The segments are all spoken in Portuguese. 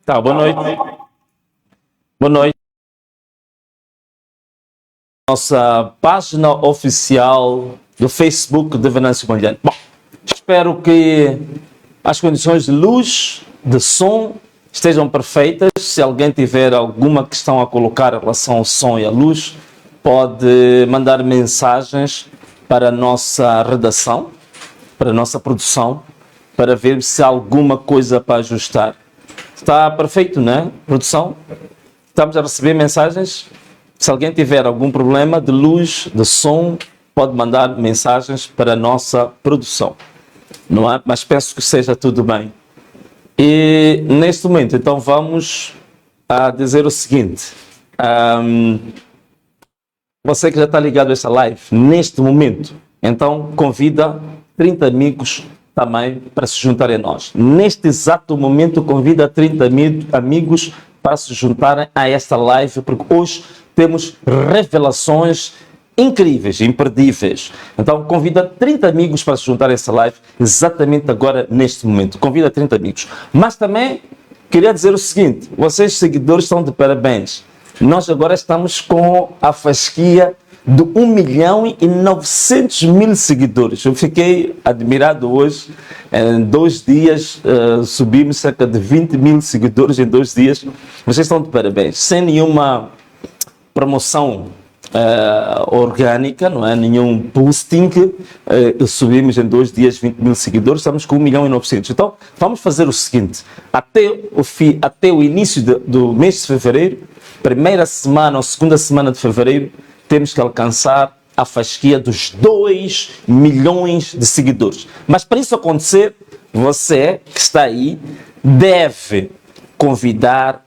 Tá, boa noite. Boa noite. Nossa página oficial do Facebook de Venâncio Mondlane. Bom, espero que as condições de luz, de som estejam perfeitas. Se alguém tiver alguma questão a colocar em relação ao som e à luz, pode mandar mensagens para a nossa redação, para a nossa produção, para ver se há alguma coisa para ajustar. Está perfeito, não é, produção? Estamos a receber mensagens. Se alguém tiver algum problema de luz, de som, pode mandar mensagens para a nossa produção, não é? Mas penso que seja tudo bem. E neste momento, então, vamos a dizer o seguinte. Você que já está ligado a esta live, neste momento, então convida 30 amigos também para se juntarem a nós. Neste exato momento, convida 30 amigos para se juntarem a esta live, porque hoje temos revelações incríveis, imperdíveis. Então, convida 30 amigos para se juntar a essa live exatamente agora, neste momento. Convida 30 amigos. Mas também queria dizer o seguinte, vocês seguidores estão de parabéns. Nós agora estamos com a fasquia de 1.900.000 seguidores. Eu fiquei admirado hoje. Em 2 dias subimos cerca de 20.000 seguidores em 2 dias. Vocês estão de parabéns. Sem nenhuma promoção orgânica, não é? Nenhum boosting. Subimos em 2 dias 20.000 seguidores. Estamos com 1.900.000. Então, vamos fazer o seguinte. Até o início do mês de fevereiro, primeira semana ou segunda semana de fevereiro, temos que alcançar a fasquia dos 2 milhões de seguidores. Mas para isso acontecer, você que está aí deve convidar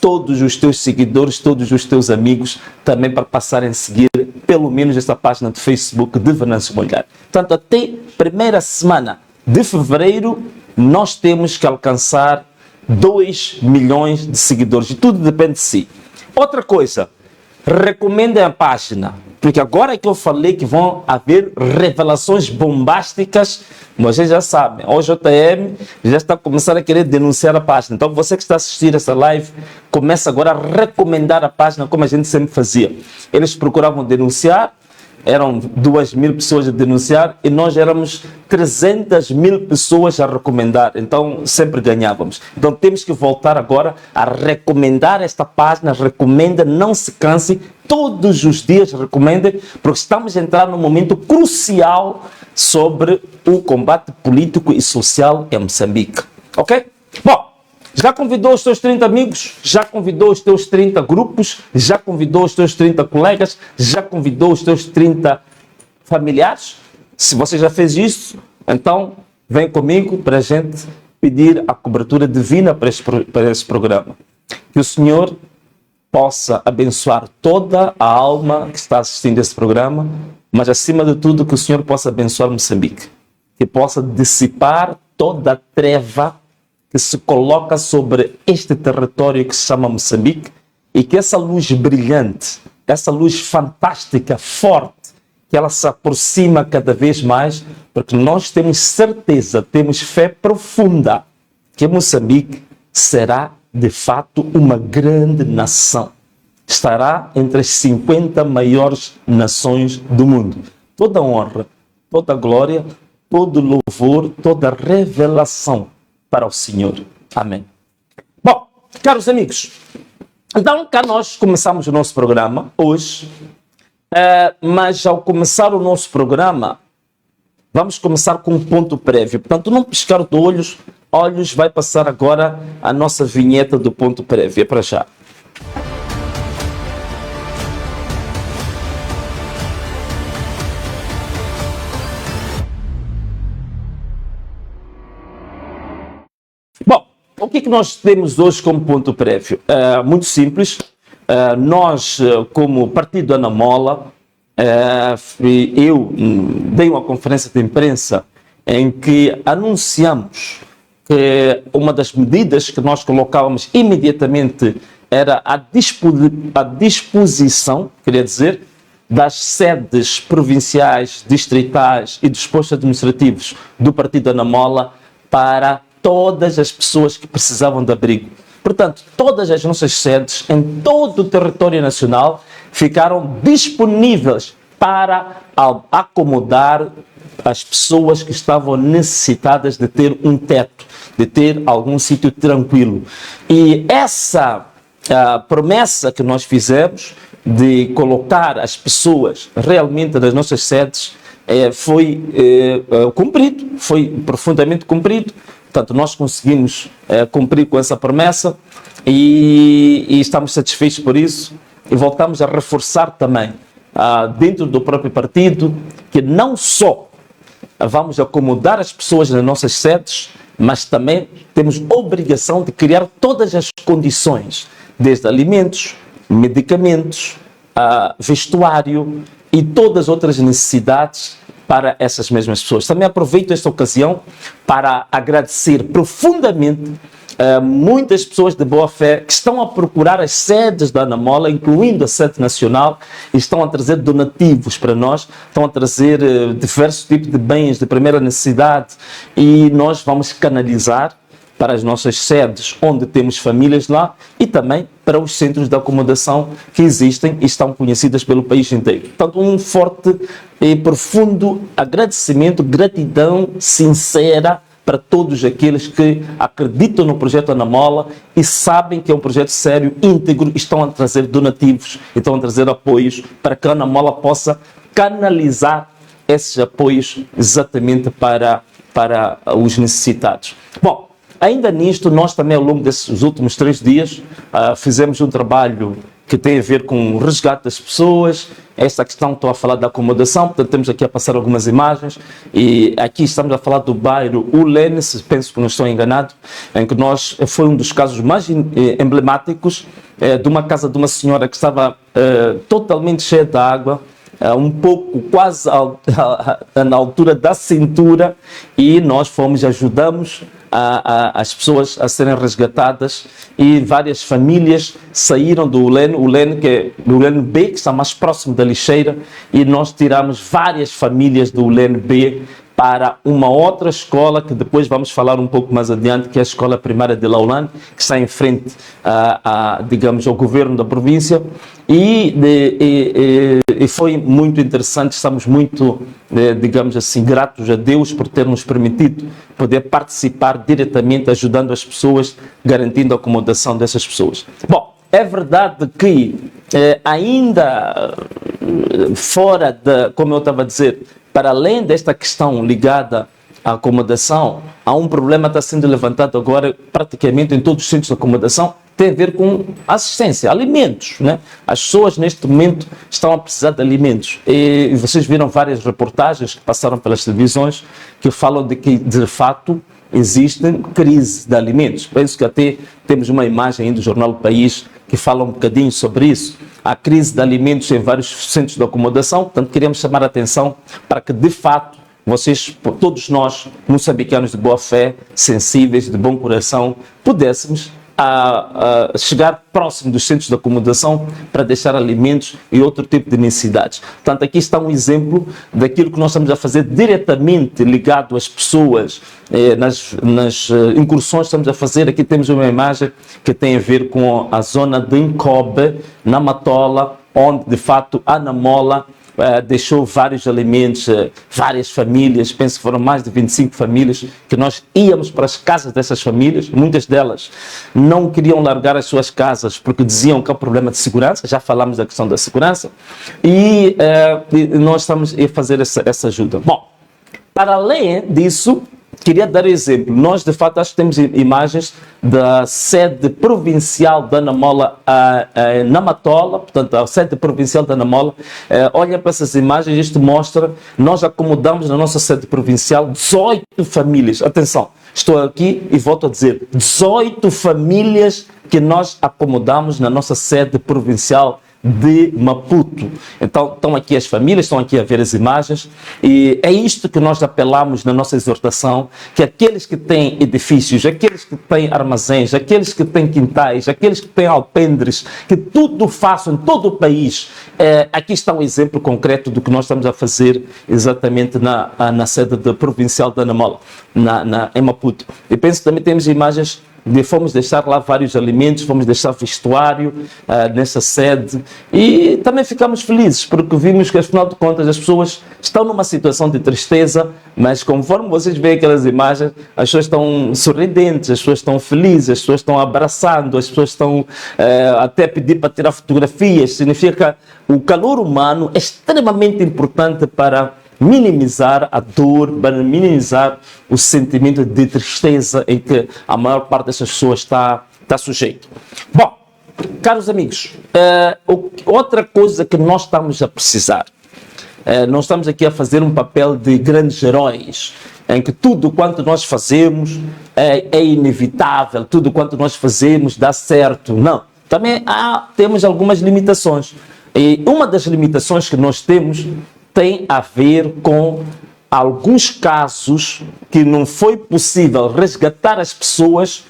todos os teus seguidores, todos os teus amigos também para passarem a seguir pelo menos esta página de Facebook de Venâncio Mondlane. Portanto, até primeira semana de fevereiro, nós temos que alcançar 2 milhões de seguidores e tudo depende de si. Outra coisa, recomendem a página, porque agora que eu falei que vão haver revelações bombásticas, vocês já sabem, o JM já está começando a querer denunciar a página. Então você que está a assistir essa live, começa agora a recomendar a página como a gente sempre fazia. Eles procuravam denunciar, eram 2.000 pessoas a denunciar e nós éramos 300.000 pessoas a recomendar, então sempre ganhávamos. Então temos que voltar agora a recomendar esta página, recomenda, não se canse, todos os dias recomendem, porque estamos a entrar num momento crucial sobre o combate político e social em Moçambique, ok? Bom, já convidou os teus 30 amigos? Já convidou os teus 30 grupos? Já convidou os teus 30 colegas? Já convidou os teus 30 familiares? Se você já fez isso, então vem comigo para a gente pedir a cobertura divina para esse programa. Que o Senhor possa abençoar toda a alma que está assistindo esse programa, mas acima de tudo que o Senhor possa abençoar Moçambique. Que possa dissipar toda a treva que se coloca sobre este território que se chama Moçambique e que essa luz brilhante, essa luz fantástica, forte, que ela se aproxima cada vez mais, porque nós temos certeza, temos fé profunda que Moçambique será de fato uma grande nação. Estará entre as 50 maiores nações do mundo. Toda honra, toda glória, todo louvor, toda revelação para o Senhor. Amém. Bom, caros amigos, então cá nós começamos o nosso programa hoje, mas ao começar o nosso programa, vamos começar com um ponto prévio. Portanto, não piscar de olhos, vai passar agora a nossa vinheta do ponto prévio. É para já. Bom, o que nós temos hoje como ponto prévio? Muito simples. Nós, como Partido Anamola, eu dei uma conferência de imprensa em que anunciamos que uma das medidas que nós colocávamos imediatamente era a disposição, queria dizer, das sedes provinciais, distritais e dos postos administrativos do Partido Anamola para todas as pessoas que precisavam de abrigo. Portanto, todas as nossas sedes em todo o território nacional ficaram disponíveis para acomodar as pessoas que estavam necessitadas de ter um teto, de ter algum sítio tranquilo. E essa promessa que nós fizemos de colocar as pessoas realmente nas nossas sedes foi cumprido, foi profundamente cumprido. Portanto, nós conseguimos cumprir com essa promessa e estamos satisfeitos por isso. E voltamos a reforçar também dentro do próprio partido que não só vamos acomodar as pessoas nas nossas sedes, mas também temos obrigação de criar todas as condições, desde alimentos, medicamentos, vestuário e todas as outras necessidades para essas mesmas pessoas. Também aproveito esta ocasião para agradecer profundamente muitas pessoas de boa fé que estão a procurar as sedes da Anamola, incluindo a sede nacional, e estão a trazer donativos para nós, estão a trazer diversos tipos de bens de primeira necessidade, e nós vamos canalizar para as nossas sedes, onde temos famílias lá, e também para os centros de acomodação que existem e estão conhecidas pelo país inteiro. Portanto, um forte e profundo agradecimento, gratidão sincera para todos aqueles que acreditam no projeto Anamola e sabem que é um projeto sério, íntegro, e estão a trazer donativos, e estão a trazer apoios para que a Anamola possa canalizar esses apoios exatamente para os necessitados. Bom, ainda nisto, nós também ao longo desses últimos 3 dias fizemos um trabalho que tem a ver com o resgate das pessoas. Esta questão, estou a falar da acomodação, portanto temos aqui a passar algumas imagens, e aqui estamos a falar do bairro Ulene, se penso que não estou enganado, em que foi um dos casos mais emblemáticos de uma casa de uma senhora que estava totalmente cheia de água, um pouco quase na altura da cintura, e nós ajudamos as pessoas a serem resgatadas, e várias famílias saíram do Ulene, que é o Ulene B, que está mais próximo da lixeira, e nós tiramos várias famílias do Ulene B para uma outra escola, que depois vamos falar um pouco mais adiante, que é a Escola Primária de Laulane, que está em frente, digamos, ao governo da província, e foi muito interessante. Estamos muito, digamos assim, gratos a Deus por ter nos permitido poder participar diretamente, ajudando as pessoas, garantindo a acomodação dessas pessoas. Bom, é verdade que ainda fora como eu estava a dizer, para além desta questão ligada à acomodação, há um problema que está sendo levantado agora praticamente em todos os centros de acomodação, tem a ver com assistência, alimentos, né? As pessoas neste momento estão a precisar de alimentos, e vocês viram várias reportagens que passaram pelas televisões que falam de que, de fato, existe crise de alimentos. Penso que até temos uma imagem aí do jornal O País que fala um bocadinho sobre isso. Há crise de alimentos em vários centros de acomodação, portanto queríamos chamar a atenção para que, de fato, vocês, todos nós, moçambicanos de boa fé, sensíveis, de bom coração, pudéssemos chegar próximo dos centros de acomodação para deixar alimentos e outro tipo de necessidades. Portanto, aqui está um exemplo daquilo que nós estamos a fazer diretamente ligado às pessoas, nas incursões que estamos a fazer. Aqui temos uma imagem que tem a ver com a zona de Nkobe, na Matola, onde de fato a Anamola deixou vários alimentos, várias famílias, penso que foram mais de 25 famílias, que nós íamos para as casas dessas famílias. Muitas delas não queriam largar as suas casas porque diziam que há problema de segurança, já falámos da questão da segurança, e nós estamos a fazer essa ajuda. Bom, para além disso, queria dar exemplo. Nós, de fato, acho que temos imagens da sede provincial da Anamola na Matola, portanto, a sede provincial da Anamola. Olha para essas imagens, isto mostra, nós acomodamos na nossa sede provincial 18 famílias. Atenção, estou aqui e volto a dizer, 18 famílias que nós acomodamos na nossa sede provincial de Maputo. Então, estão aqui as famílias, estão aqui a ver as imagens, e é isto que nós apelamos na nossa exortação, que aqueles que têm edifícios, aqueles que têm armazéns, aqueles que têm quintais, aqueles que têm alpendres, que tudo façam em todo o país. Aqui está um exemplo concreto do que nós estamos a fazer exatamente na sede provincial da Anamola, em Maputo. E penso que também temos imagens fomos deixar lá vários alimentos, fomos deixar vestuário nessa sede e também ficamos felizes porque vimos que, afinal de contas, as pessoas estão numa situação de tristeza, mas conforme vocês veem aquelas imagens, as pessoas estão sorridentes, as pessoas estão felizes, as pessoas estão abraçando, as pessoas estão até pedir para tirar fotografias. Significa que o calor humano é extremamente importante para minimizar a dor, para minimizar o sentimento de tristeza em que a maior parte dessas pessoas está sujeito. Bom, caros amigos, outra coisa que nós estamos a precisar, nós estamos aqui a fazer um papel de grandes heróis, em que tudo quanto nós fazemos é inevitável, tudo quanto nós fazemos dá certo. Não, também temos algumas limitações. E uma das limitações que nós temos tem a ver com alguns casos que não foi possível resgatar as pessoas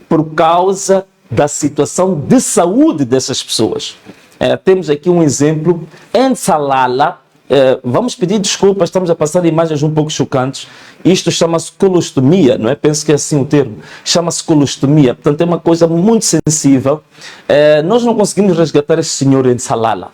por causa da situação de saúde dessas pessoas. Temos aqui um exemplo em Salalah. Vamos pedir desculpas, estamos a passar imagens um pouco chocantes. Isto chama-se colostomia, não é? Penso que é assim o termo. Chama-se colostomia, portanto é uma coisa muito sensível. Nós não conseguimos resgatar esse senhor em Salalah.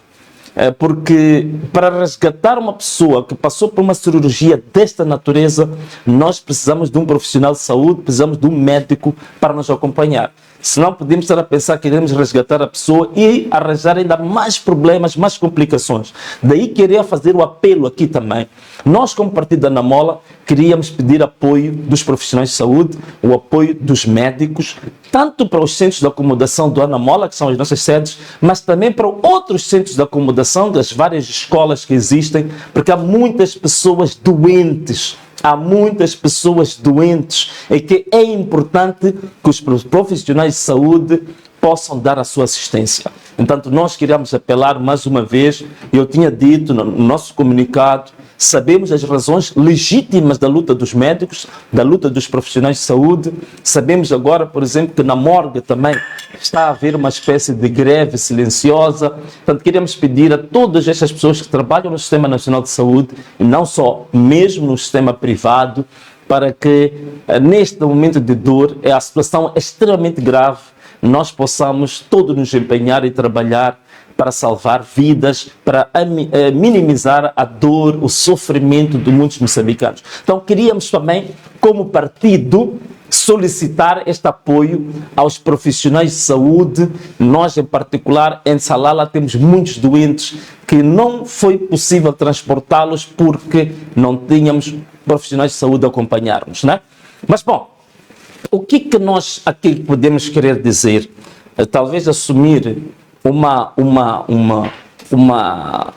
Porque para resgatar uma pessoa que passou por uma cirurgia desta natureza, nós precisamos de um profissional de saúde, precisamos de um médico para nos acompanhar. Senão podemos estar a pensar que iremos resgatar a pessoa e arranjar ainda mais problemas, mais complicações. Daí queria fazer o apelo aqui também. Nós, como Partido Anamola, queríamos pedir apoio dos profissionais de saúde, o apoio dos médicos, tanto para os centros de acomodação do Anamola, que são as nossas sedes, mas também para outros centros de acomodação das várias escolas que existem, porque há muitas pessoas doentes. Há muitas pessoas doentes e que é importante que os profissionais de saúde possam dar a sua assistência. Portanto, nós queríamos apelar mais uma vez, eu tinha dito no nosso comunicado, sabemos as razões legítimas da luta dos médicos, da luta dos profissionais de saúde, sabemos agora, por exemplo, que na morgue também está a haver uma espécie de greve silenciosa. Portanto, queremos pedir a todas estas pessoas que trabalham no Sistema Nacional de Saúde, e não só, mesmo no sistema privado, para que neste momento de dor, a situação é extremamente grave, nós possamos todos nos empenhar e trabalhar para salvar vidas, para minimizar a dor, o sofrimento de muitos moçambicanos. Então, queríamos também, como partido, solicitar este apoio aos profissionais de saúde. Nós, em particular, em Salalah, temos muitos doentes que não foi possível transportá-los porque não tínhamos profissionais de saúde a acompanhar-nos, né? Mas, bom, o que nós aqui podemos querer dizer? Talvez assumir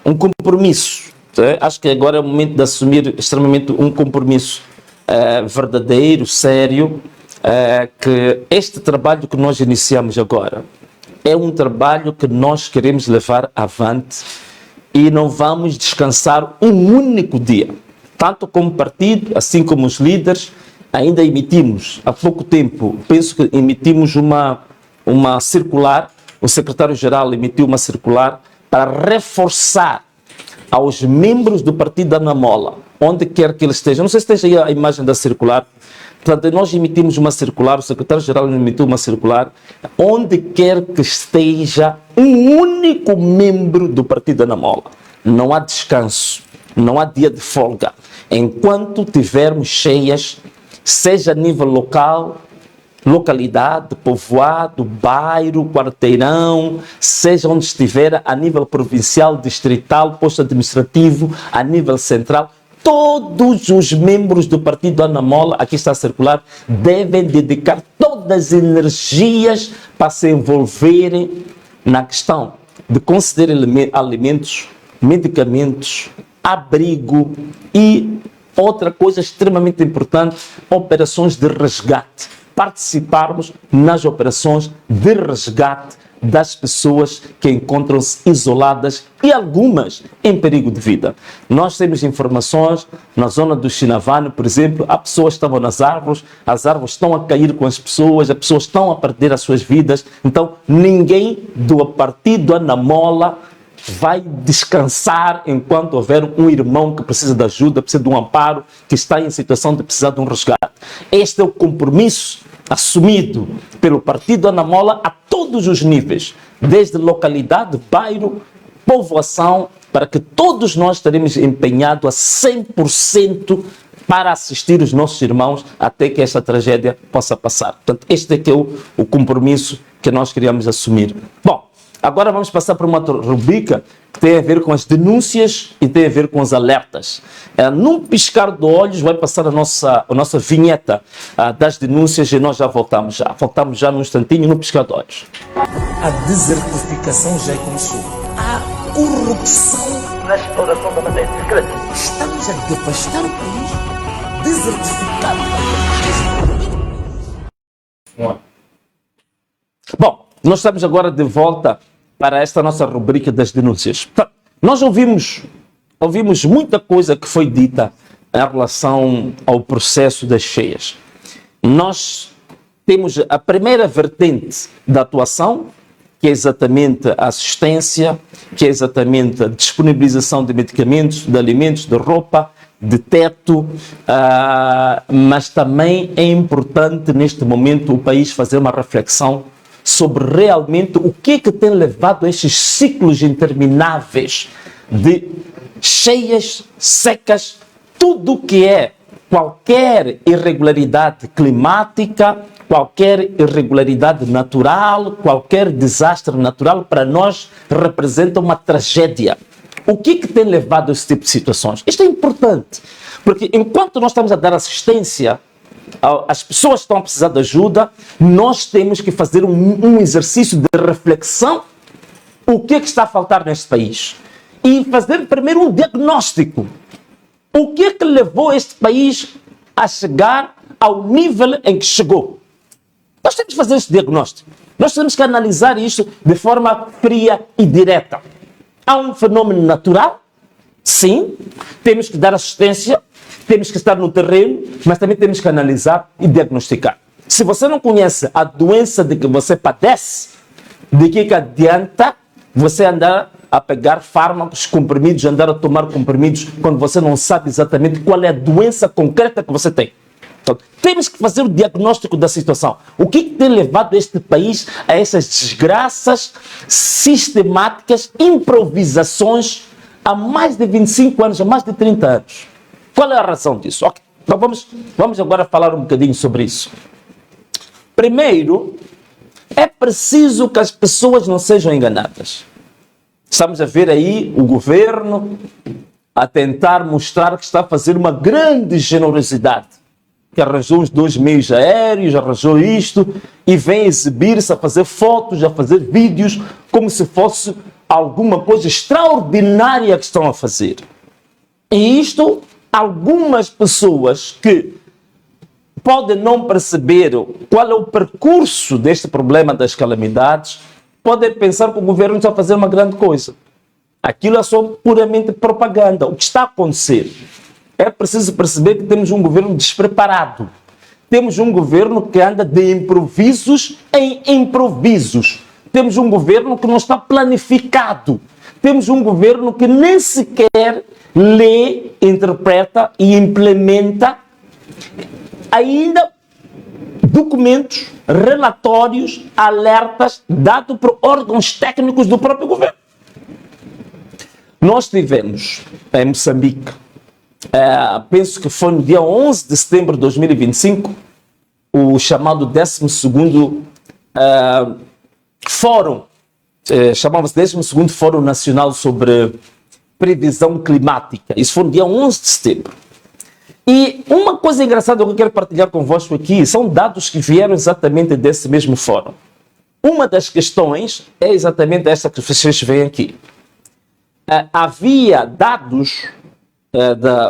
um compromisso. Acho que agora é o momento de assumir extremamente um compromisso verdadeiro, sério, que este trabalho que nós iniciamos agora é um trabalho que nós queremos levar avante e não vamos descansar um único dia. Tanto como partido, assim como os líderes, ainda emitimos, há pouco tempo, penso que emitimos uma circular, o secretário-geral emitiu uma circular para reforçar aos membros do Partido Anamola, onde quer que eles estejam, não sei se esteja aí a imagem da circular, portanto, nós emitimos uma circular, o secretário-geral emitiu uma circular, onde quer que esteja um único membro do Partido Anamola. Não há descanso, não há dia de folga, enquanto tivermos cheias, seja a nível local, localidade, povoado, bairro, quarteirão, seja onde estiver, a nível provincial, distrital, posto administrativo, a nível central, todos os membros do Partido Anamola, aqui está a circular, devem dedicar todas as energias para se envolverem na questão de conceder alimentos, medicamentos, abrigo e outra coisa extremamente importante, operações de resgate. Participarmos nas operações de resgate das pessoas que encontram-se isoladas e algumas em perigo de vida. Nós temos informações na zona do Chinavano, por exemplo, há pessoas que estavam nas árvores, as árvores estão a cair com as pessoas estão a perder as suas vidas. Então, ninguém do Partido Anamola vai descansar enquanto houver um irmão que precisa de ajuda, precisa de um amparo, que está em situação de precisar de um resgate. Este é o compromisso assumido pelo Partido Anamola a todos os níveis, desde localidade, bairro, povoação, para que todos nós estaremos empenhados a 100% para assistir os nossos irmãos até que esta tragédia possa passar. Portanto, este é que é o compromisso que nós queríamos assumir. Bom, agora vamos passar para uma outra rubrica que tem a ver com as denúncias e tem a ver com os alertas. Num piscar de olhos vai passar a nossa vinheta das denúncias e nós já voltamos já. Voltamos já num instantinho, num piscar de olhos. A desertificação já começou. A corrupção na exploração da matéria secreta. Estamos a devastar o país, desertificado. Bom, nós estamos agora de volta para esta nossa rubrica das denúncias. Nós ouvimos muita coisa que foi dita em relação ao processo das cheias. Nós temos a primeira vertente da atuação, que é exatamente a assistência, que é exatamente a disponibilização de medicamentos, de alimentos, de roupa, de teto, mas também é importante neste momento o país fazer uma reflexão sobre realmente o que tem levado a estes ciclos intermináveis de cheias, secas, tudo o que é qualquer irregularidade climática, qualquer irregularidade natural, qualquer desastre natural, para nós representa uma tragédia. O que tem levado a esse tipo de situações? Isto é importante, porque enquanto nós estamos a dar assistência as pessoas que estão a precisar de ajuda, nós temos que fazer um exercício de reflexão. O que está a faltar neste país? E fazer primeiro um diagnóstico. O que levou este país a chegar ao nível em que chegou? Nós temos que fazer esse diagnóstico. Nós temos que analisar isto de forma fria e direta. Há um fenômeno natural? Sim. Temos que dar assistência. Temos que estar no terreno, mas também temos que analisar e diagnosticar. Se você não conhece a doença de que você padece, de que adianta você andar a pegar fármacos, comprimidos, andar a tomar comprimidos, quando você não sabe exatamente qual é a doença concreta que você tem? Então, temos que fazer o diagnóstico da situação. O que tem levado este país a essas desgraças sistemáticas, improvisações, há mais de 25 anos, há mais de 30 anos? Qual é a razão disso? Okay. Então vamos agora falar um bocadinho sobre isso. Primeiro, é preciso que as pessoas não sejam enganadas. Estamos a ver aí o governo a tentar mostrar que está a fazer uma grande generosidade. Que arranjou os 2 meios aéreos, arranjou isto, e vem exibir-se a fazer fotos, a fazer vídeos, como se fosse alguma coisa extraordinária que estão a fazer. E isto, algumas pessoas que podem não perceber qual é o percurso deste problema das calamidades, podem pensar que o governo está a fazer uma grande coisa. Aquilo é só puramente propaganda. O que está a acontecer? É preciso perceber que temos um governo despreparado. Temos um governo que anda de improvisos em improvisos. Temos um governo que não está planificado. Temos um governo que nem sequer lê, interpreta e implementa ainda documentos, relatórios, alertas dados por órgãos técnicos do próprio governo. Nós tivemos em Moçambique, penso que foi no dia 11 de setembro de 2025, o chamado 12º Fórum, chamava-se 12º Fórum Nacional sobre Previsão Climática. Isso foi no dia 11 de setembro. E uma coisa engraçada que eu quero partilhar convosco aqui são dados que vieram exatamente desse mesmo fórum. Uma das questões é exatamente esta que vocês veem aqui. Havia dados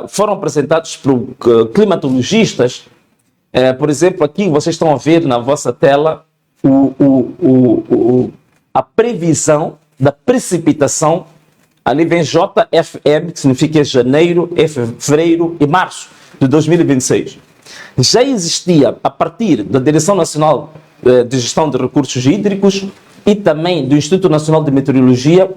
foram apresentados por climatologistas. Por exemplo, aqui vocês estão a ver na vossa tela a previsão da precipitação. Ali vem JFM, que significa janeiro, fevereiro e março de 2026. Já existia, a partir da Direção Nacional de Gestão de Recursos Hídricos e também do Instituto Nacional de Meteorologia,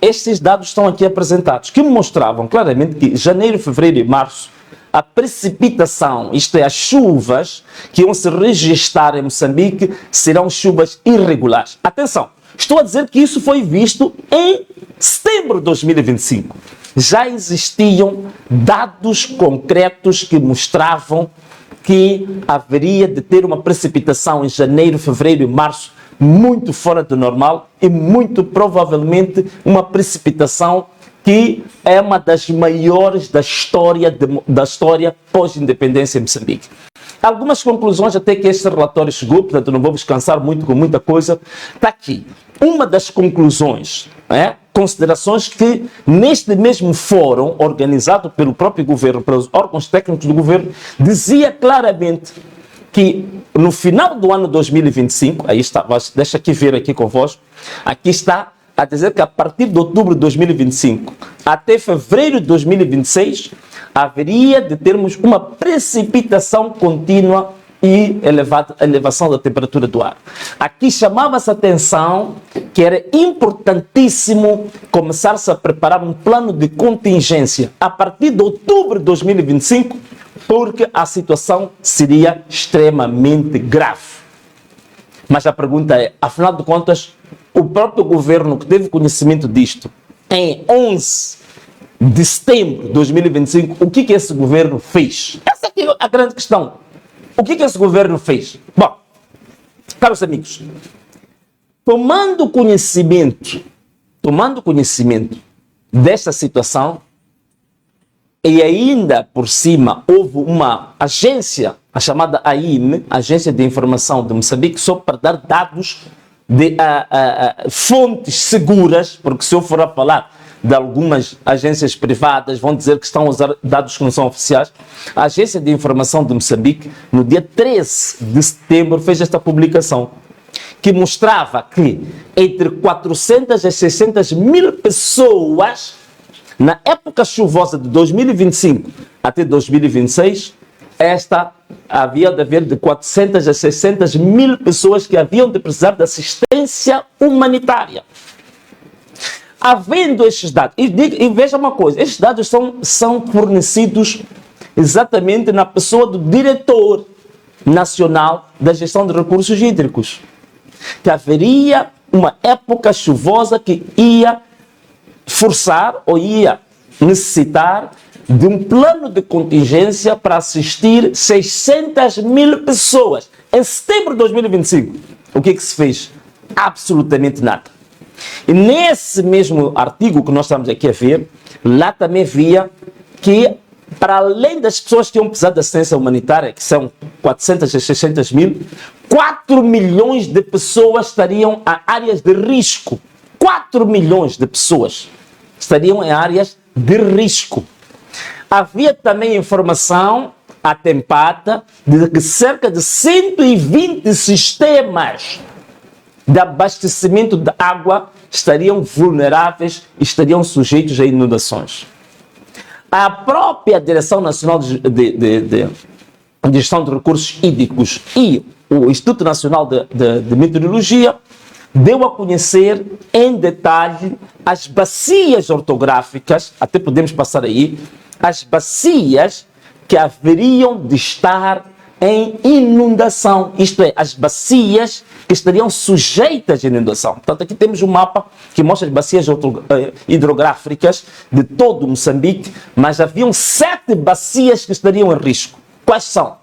estes dados estão aqui apresentados, que mostravam claramente que janeiro, fevereiro e março a precipitação, isto é, as chuvas que iam se registrar em Moçambique, serão chuvas irregulares. Atenção, estou a dizer que isso foi visto em setembro de 2025. Já existiam dados concretos que mostravam que haveria de ter uma precipitação em janeiro, fevereiro e março muito fora do normal e muito provavelmente uma precipitação que é uma das maiores da história pós-independência em Moçambique. Algumas conclusões até que este relatório chegou, portanto não vou descansar muito com muita coisa, está aqui. Uma das conclusões, considerações que neste mesmo fórum, organizado pelo próprio governo, pelos órgãos técnicos do governo, dizia claramente que no final do ano 2025, aí está, deixa aqui ver aqui convosco, aqui está a dizer que a partir de outubro de 2025 até fevereiro de 2026, haveria de termos uma precipitação contínua e elevação da temperatura do ar. Aqui chamava-se a atenção que era importantíssimo começar-se a preparar um plano de contingência a partir de outubro de 2025, porque a situação seria extremamente grave. Mas a pergunta é, afinal de contas, o próprio governo que teve conhecimento disto em 11 de setembro de 2025, o que esse governo fez? Essa aqui é a grande questão. O que esse governo fez? Bom, caros amigos, tomando conhecimento desta situação, e ainda por cima houve uma agência, a chamada AIM, Agência de Informação de Moçambique, só para dar dados de fontes seguras, porque se eu for a falar de algumas agências privadas, vão dizer que estão a usar dados que não são oficiais. A Agência de Informação de Moçambique, no dia 13 de setembro, fez esta publicação, que mostrava que entre 400 e 600 mil pessoas, na época chuvosa de 2025 até 2026, havia de haver de 400 a 600 mil pessoas que haviam de precisar de assistência humanitária. Havendo estes dados, e veja uma coisa, estes dados são fornecidos exatamente na pessoa do diretor nacional da gestão de recursos hídricos, que haveria uma época chuvosa que ia forçar ou ia necessitar de um plano de contingência para assistir 600 mil pessoas em setembro de 2025. O que se fez? Absolutamente nada. E nesse mesmo artigo que nós estamos aqui a ver, lá também via que, para além das pessoas que iam precisar de assistência humanitária, que são 400 a 600 mil, 4 milhões de pessoas estariam em áreas de risco. 4 milhões de pessoas estariam em áreas de risco. Havia também informação atempada de que cerca de 120 sistemas de abastecimento de água estariam vulneráveis e estariam sujeitos a inundações. A própria Direção Nacional de Gestão de Recursos Hídricos e o Instituto Nacional de Meteorologia deu a conhecer em detalhe as bacias ortográficas, até podemos passar aí, as bacias que haveriam de estar em inundação, isto é, as bacias que estariam sujeitas à inundação. Portanto, aqui temos um mapa que mostra as bacias hidrográficas de todo Moçambique, mas haviam 7 bacias que estariam em risco. Quais são?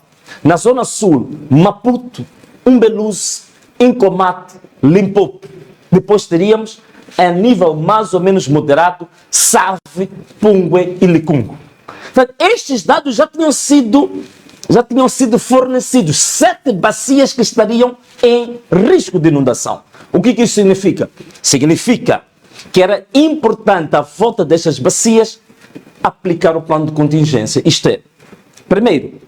Na zona sul, Maputo, Umbeluze, Incomate, Limpopo. Depois teríamos, a nível mais ou menos moderado, Save, Pungue e Licungo. Portanto, estes dados já tinham sido fornecidos, 7 bacias que estariam em risco de inundação. O que isso significa? Significa que era importante, à volta destas bacias, aplicar o plano de contingência. Isto é, primeiro,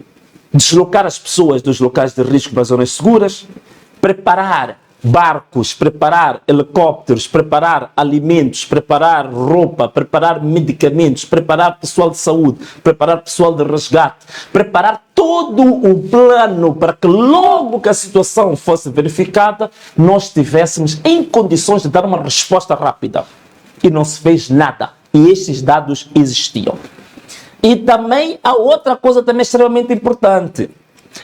deslocar as pessoas dos locais de risco para zonas seguras, preparar barcos, preparar helicópteros, preparar alimentos, preparar roupa, preparar medicamentos, preparar pessoal de saúde, preparar pessoal de resgate, preparar todo o plano para que logo que a situação fosse verificada, nós estivéssemos em condições de dar uma resposta rápida. E não se fez nada. E estes dados existiam. E também há outra coisa também extremamente importante.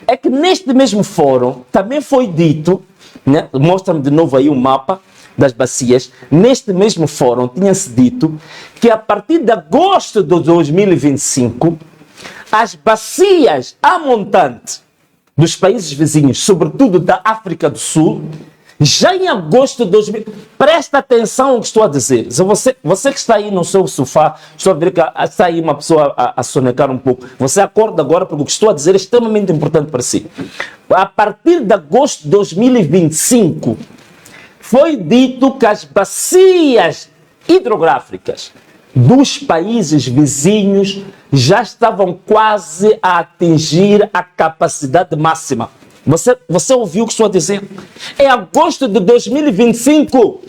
É que neste mesmo fórum também foi dito, né, mostra-me de novo aí o mapa das bacias, neste mesmo fórum tinha-se dito que a partir de agosto de 2025, as bacias a montante dos países vizinhos, sobretudo da África do Sul, já em agosto de 2000, presta atenção ao que estou a dizer. Você que está aí no seu sofá, estou a ver que está aí uma pessoa a sonecar um pouco. Você acorda agora porque o que estou a dizer é extremamente importante para si. A partir de agosto de 2025, foi dito que as bacias hidrográficas dos países vizinhos já estavam quase a atingir a capacidade máxima. Você ouviu o que estou a dizer? Em agosto de 2025,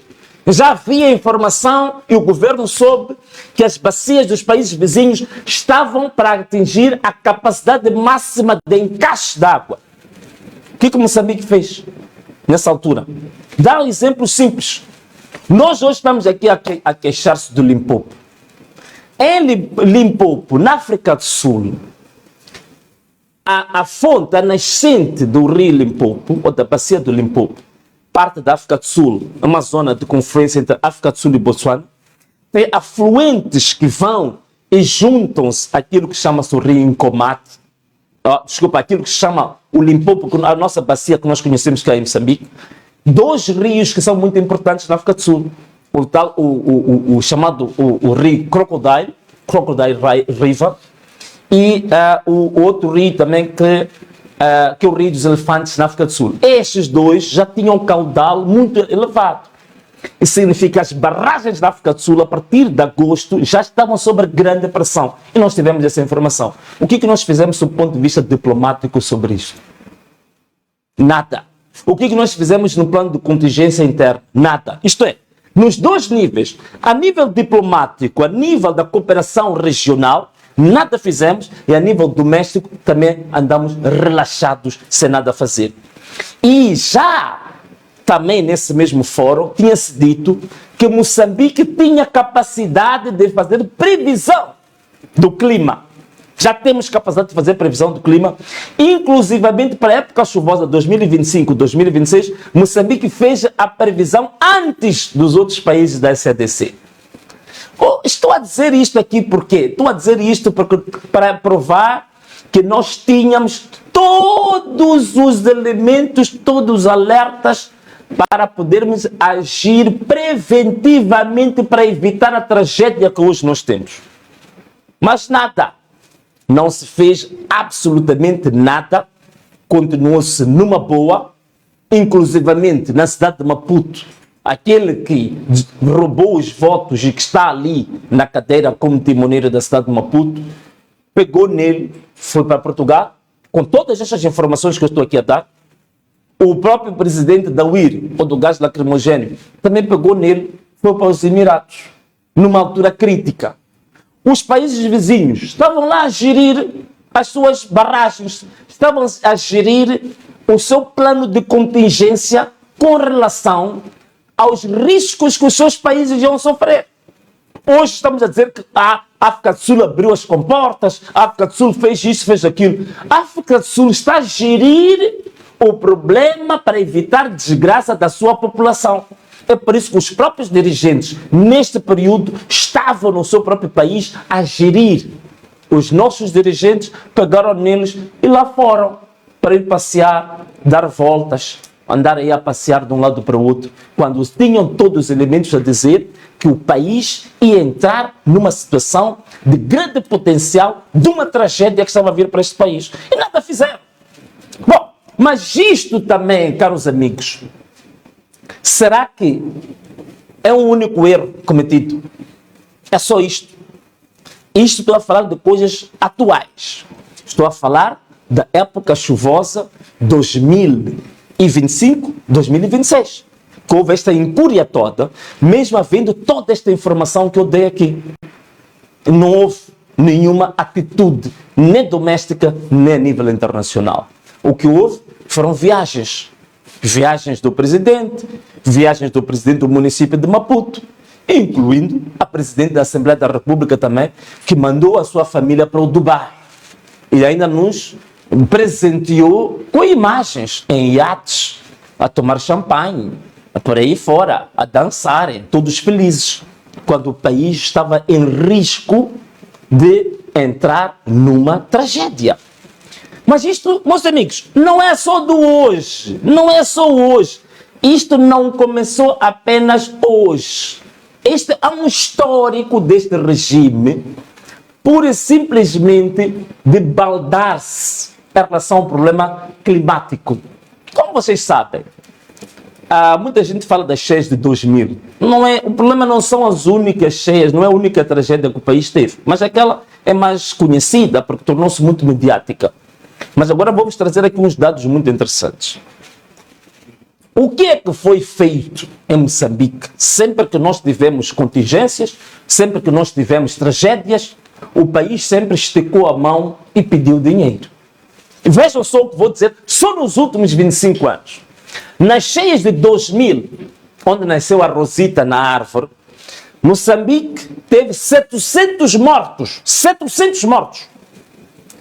já havia informação e o governo soube que as bacias dos países vizinhos estavam para atingir a capacidade máxima de encaixe de água. O que Moçambique fez nessa altura? Dá um exemplo simples. Nós hoje estamos aqui a queixar-se do Limpopo. Em Limpopo, na África do Sul, a fonte, a nascente do rio Limpopo, ou da bacia do Limpopo, parte da África do Sul, uma zona de confluência entre África do Sul e Botsuana, tem afluentes que vão e juntam-se àquilo que chama-se o rio Nkomati, aquilo que se chama o Limpopo, a nossa bacia que nós conhecemos que é em Moçambique. Dois rios que são muito importantes na África do Sul, o chamado o rio Crocodile River, e o outro rio também que é o rio dos elefantes na África do Sul. Estes dois já tinham um caudal muito elevado. Isso significa que as barragens da África do Sul, a partir de agosto, já estavam sob grande pressão. E nós tivemos essa informação. O que nós fizemos do ponto de vista diplomático sobre isto? Nada. O que nós fizemos no plano de contingência interna? Nada. Isto é, nos dois níveis, a nível diplomático, a nível da cooperação regional, nada fizemos, e a nível doméstico também andamos relaxados, sem nada a fazer. E já também nesse mesmo fórum tinha-se dito que Moçambique tinha capacidade de fazer previsão do clima. Já temos capacidade de fazer previsão do clima, inclusivamente para a época chuvosa 2025-2026, Moçambique fez a previsão antes dos outros países da SADC. Estou a dizer isto aqui porque estou a dizer isto para provar que nós tínhamos todos os elementos, todos os alertas para podermos agir preventivamente para evitar a tragédia que hoje nós temos. Mas nada. Não se fez absolutamente nada, continuou-se numa boa, inclusivamente na cidade de Maputo, aquele que roubou os votos e que está ali na cadeira como timoneiro da cidade de Maputo, pegou nele, foi para Portugal, com todas estas informações que eu estou aqui a dar. O próprio presidente da UIR, ou do gás lacrimogéneo, também pegou nele, foi para os Emirados, numa altura crítica. Os países vizinhos estavam lá a gerir as suas barragens, estavam a gerir o seu plano de contingência com relação aos riscos que os seus países iam sofrer. Hoje estamos a dizer que a África do Sul abriu as comportas, a África do Sul fez isso, fez aquilo. A África do Sul está a gerir o problema para evitar desgraça da sua população. É por isso que os próprios dirigentes, neste período, estavam no seu próprio país a gerir. Os nossos dirigentes pegaram neles e lá foram para ir passear, dar voltas, andar aí a passear de um lado para o outro, quando tinham todos os elementos a dizer que o país ia entrar numa situação de grande potencial, de uma tragédia que estava a vir para este país. E nada fizeram. Bom, mas isto também, caros amigos, será que é um único erro cometido? É só isto. Isto estou a falar de coisas atuais. Estou a falar da época chuvosa 2025-2026. Que houve esta incúria toda, mesmo havendo toda esta informação que eu dei aqui. Não houve nenhuma atitude, nem doméstica, nem a nível internacional. O que houve foram viagens. Viagens do presidente do município de Maputo, incluindo a Presidente da Assembleia da República também, que mandou a sua família para o Dubai. E ainda nos presenteou com imagens em iates, a tomar champanhe, por aí fora, a dançarem, todos felizes, quando o país estava em risco de entrar numa tragédia. Mas isto, meus amigos, não é só do hoje, não é só hoje. Isto não começou apenas hoje. Este é um histórico deste regime, pura e simplesmente de baldar-se em relação ao problema climático. Como vocês sabem, muita gente fala das cheias de 2000. O problema não são as únicas cheias, não é a única tragédia que o país teve, mas aquela é mais conhecida porque tornou-se muito mediática. Mas agora vamos trazer aqui uns dados muito interessantes. O que é que foi feito em Moçambique? Sempre que nós tivemos contingências, sempre que nós tivemos tragédias, o país sempre esticou a mão e pediu dinheiro. E vejam só o que vou dizer, só nos últimos 25 anos. Nas cheias de 2000, onde nasceu a Rosita na árvore, Moçambique teve 700 mortos. 700 mortos.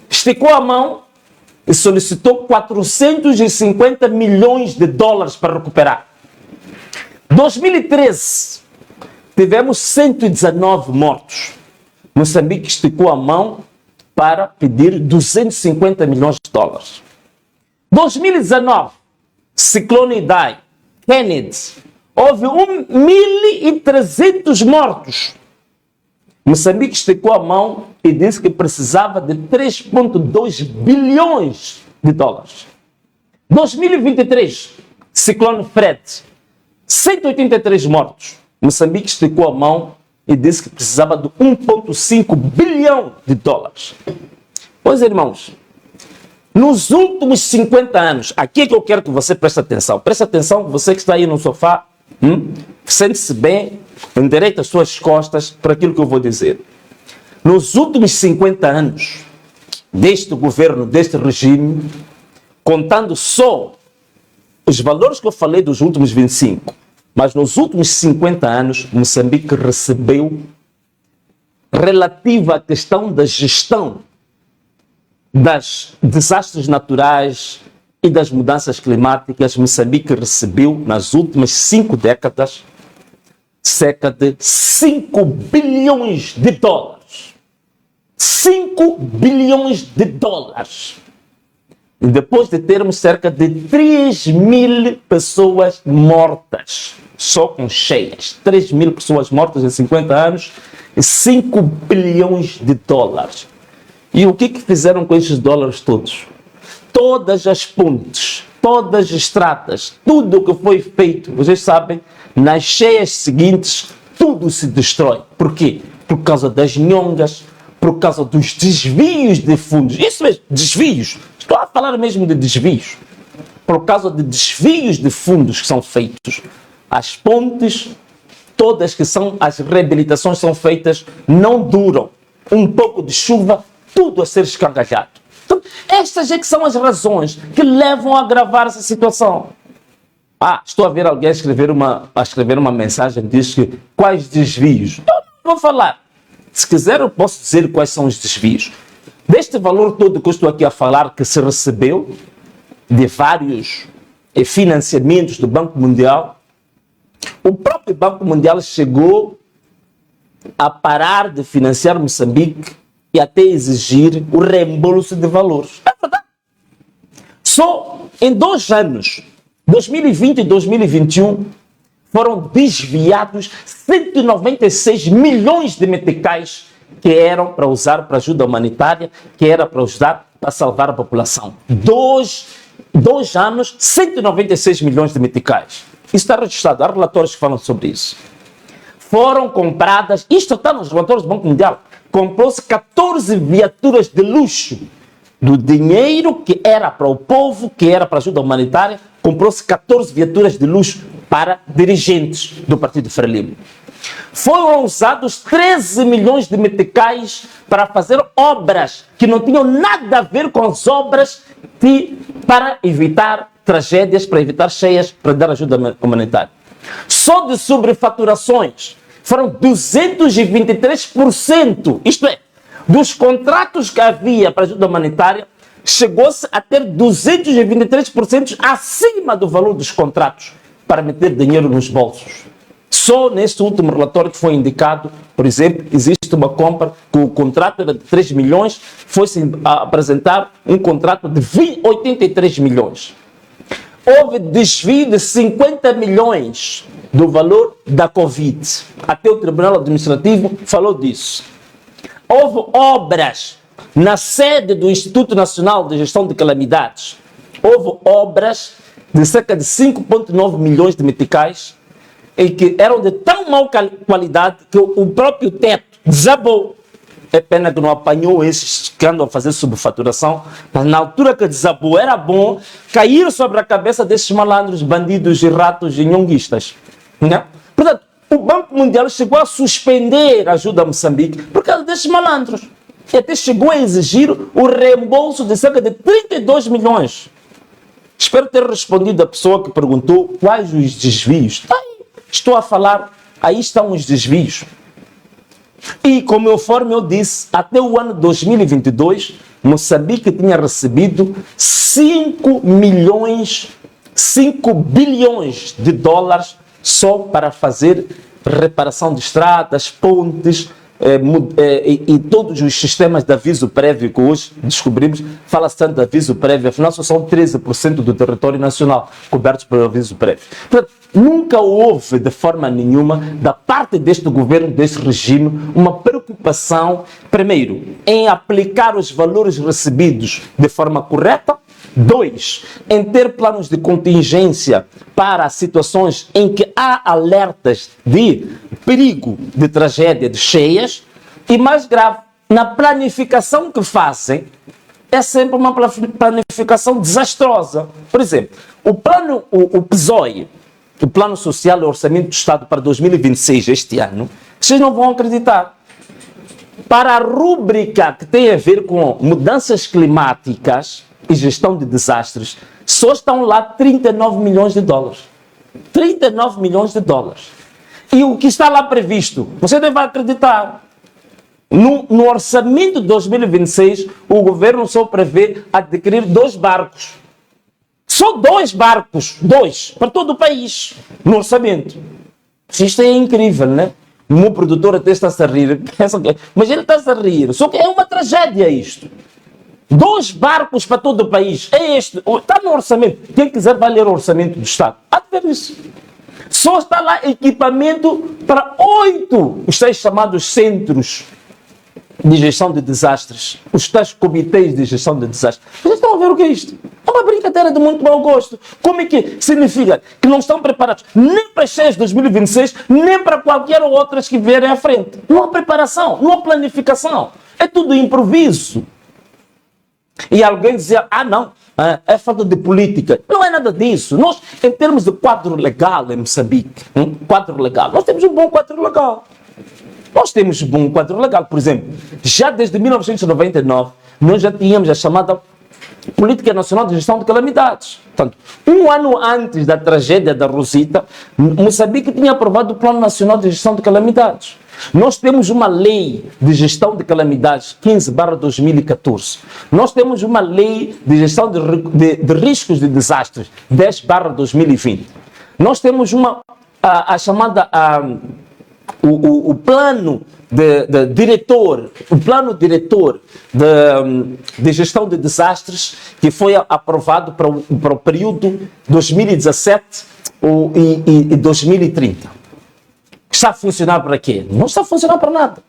Esticou a mão e solicitou 450 milhões de dólares para recuperar. 2013, tivemos 119 mortos. Moçambique esticou a mão para pedir 250 milhões de dólares. 2019, ciclone Idai, Kennedy, houve 1.300 mortos. Moçambique esticou a mão e disse que precisava de 3,2 bilhões de dólares. 2023, ciclone Fred, 183 mortos. Moçambique esticou a mão e disse que precisava de 1,5 bilhão de dólares. Pois, irmãos, nos últimos 50 anos, aqui é que eu quero que você preste atenção. Preste atenção, você que está aí no sofá, sente-se bem, endireita as suas costas para aquilo que eu vou dizer. Nos últimos 50 anos deste governo, deste regime, contando só os valores que eu falei dos últimos 25, mas nos últimos 50 anos, Moçambique recebeu, relativa à questão da gestão das desastres naturais e das mudanças climáticas, Moçambique recebeu, nas últimas 5 décadas, cerca de 5 bilhões de dólares. 5 bilhões de dólares. E depois de termos cerca de 3.000 pessoas mortas, só com cheias, 3.000 pessoas mortas em 50 anos, e 5 bilhões de dólares. E o que fizeram com esses dólares todos? Todas as pontes, todas as estradas, tudo o que foi feito, vocês sabem, nas cheias seguintes, tudo se destrói. Por quê? Por causa das nhongas, por causa dos desvios de fundos. Isso mesmo, desvios. Estou a falar mesmo de desvios. Por causa de desvios de fundos que são feitos. As pontes, todas que são, as reabilitações são feitas, não duram. Um pouco de chuva, tudo a ser escangalhado. Então, estas é que são as razões que levam a agravar essa situação. Estou a ver alguém escrever uma mensagem, diz que quais desvios? Eu não vou falar. Se quiser, eu posso dizer quais são os desvios. Deste valor todo que eu estou aqui a falar, que se recebeu de vários financiamentos do Banco Mundial, o próprio Banco Mundial chegou a parar de financiar Moçambique e até exigir o reembolso de valores. É verdade. Só em 2 anos, 2020 e 2021, foram desviados 196 milhões de meticais que eram para usar para ajuda humanitária, que era para usar para salvar a população. 2 anos, 196 milhões de meticais. Isso está registrado, há relatórios que falam sobre isso. Foram compradas, isto está nos relatórios do Banco Mundial, comprou-se 14 viaturas de luxo. Do dinheiro que era para o povo, que era para ajuda humanitária, comprou-se 14 viaturas de luxo para dirigentes do Partido Frelimo. Foram usados 13 milhões de meticais para fazer obras que não tinham nada a ver com as obras para evitar tragédias, para evitar cheias, para dar ajuda humanitária. Só de sobrefaturações foram 223%. Isto é, dos contratos que havia para ajuda humanitária, chegou-se a ter 223% acima do valor dos contratos para meter dinheiro nos bolsos. Só neste último relatório que foi indicado, por exemplo, existe uma compra que o contrato era de 3 milhões, foi-se apresentar um contrato de 83 milhões. Houve desvio de 50 milhões do valor da Covid. Até o Tribunal Administrativo falou disso. Houve obras na sede do Instituto Nacional de Gestão de Calamidades. Houve obras de cerca de 5,9 milhões de meticais e que eram de tão má qualidade que o próprio teto desabou. É pena que não apanhou esses que andam a fazer subfaturação, mas na altura que desabou era bom cair sobre a cabeça desses malandros, bandidos e ratos e nhonguistas. Né? Portanto, o Banco Mundial chegou a suspender a ajuda a Moçambique por causa desses malandros. E até chegou a exigir o reembolso de cerca de 32 milhões. Espero ter respondido a pessoa que perguntou quais os desvios. Estou a falar, aí estão os desvios. E conforme eu disse, até o ano 2022, Moçambique tinha recebido 5 bilhões de dólares só para fazer reparação de estradas, pontes e todos os sistemas de aviso prévio que hoje descobrimos. Fala-se tanto de aviso prévio, afinal só são 13% do território nacional cobertos por aviso prévio. Portanto, nunca houve de forma nenhuma da parte deste governo, deste regime, uma preocupação, primeiro, em aplicar os valores recebidos de forma correta. 2, em ter planos de contingência para situações em que há alertas de perigo, de tragédia, de cheias. E mais grave, na planificação que fazem, é sempre uma planificação desastrosa. Por exemplo, o PSOE, o Plano Social e Orçamento do Estado para 2026, este ano, vocês não vão acreditar. Para a rúbrica que tem a ver com mudanças climáticas e gestão de desastres, só estão lá 39 milhões de dólares. 39 milhões de dólares. E o que está lá previsto, você deve acreditar, no orçamento de 2026, o governo só prevê adquirir 2 barcos. Só 2 barcos, 2, para todo o país, no orçamento. Isto é incrível, né? O meu produtor até está-se a rir, mas ele está-se a rir, só que é uma tragédia isto. 2 barcos para todo o país, é este, está no orçamento. Quem quiser vai ler o orçamento do Estado, há de ver isso. Só está lá equipamento para 8, os tais chamados centros de gestão de desastres, os tais comitês de gestão de desastres. Vocês estão a ver o que é isto? É uma brincadeira de muito mau gosto. Como é que significa que não estão preparados nem para as cheias de 2026, nem para qualquer outras que vierem à frente? Não há preparação, não há planificação. É tudo improviso. E alguém dizia, não, é falta de política. Não é nada disso. Nós, em termos de quadro legal em Moçambique, quadro legal, nós temos um bom quadro legal. Nós temos um bom quadro legal. Por exemplo, já desde 1999, nós já tínhamos a chamada Política Nacional de Gestão de Calamidades. Portanto, um ano antes da tragédia da Rosita, Moçambique tinha aprovado o Plano Nacional de Gestão de Calamidades. Nós temos uma lei de gestão de calamidades 15/2014. Nós temos uma lei de gestão de riscos de desastres 10/2020. Nós temos a chamada o plano diretor, o plano diretor de gestão de desastres que foi aprovado para o período 2017 e 2030. Está a funcionar para quê? Não está a funcionar para nada.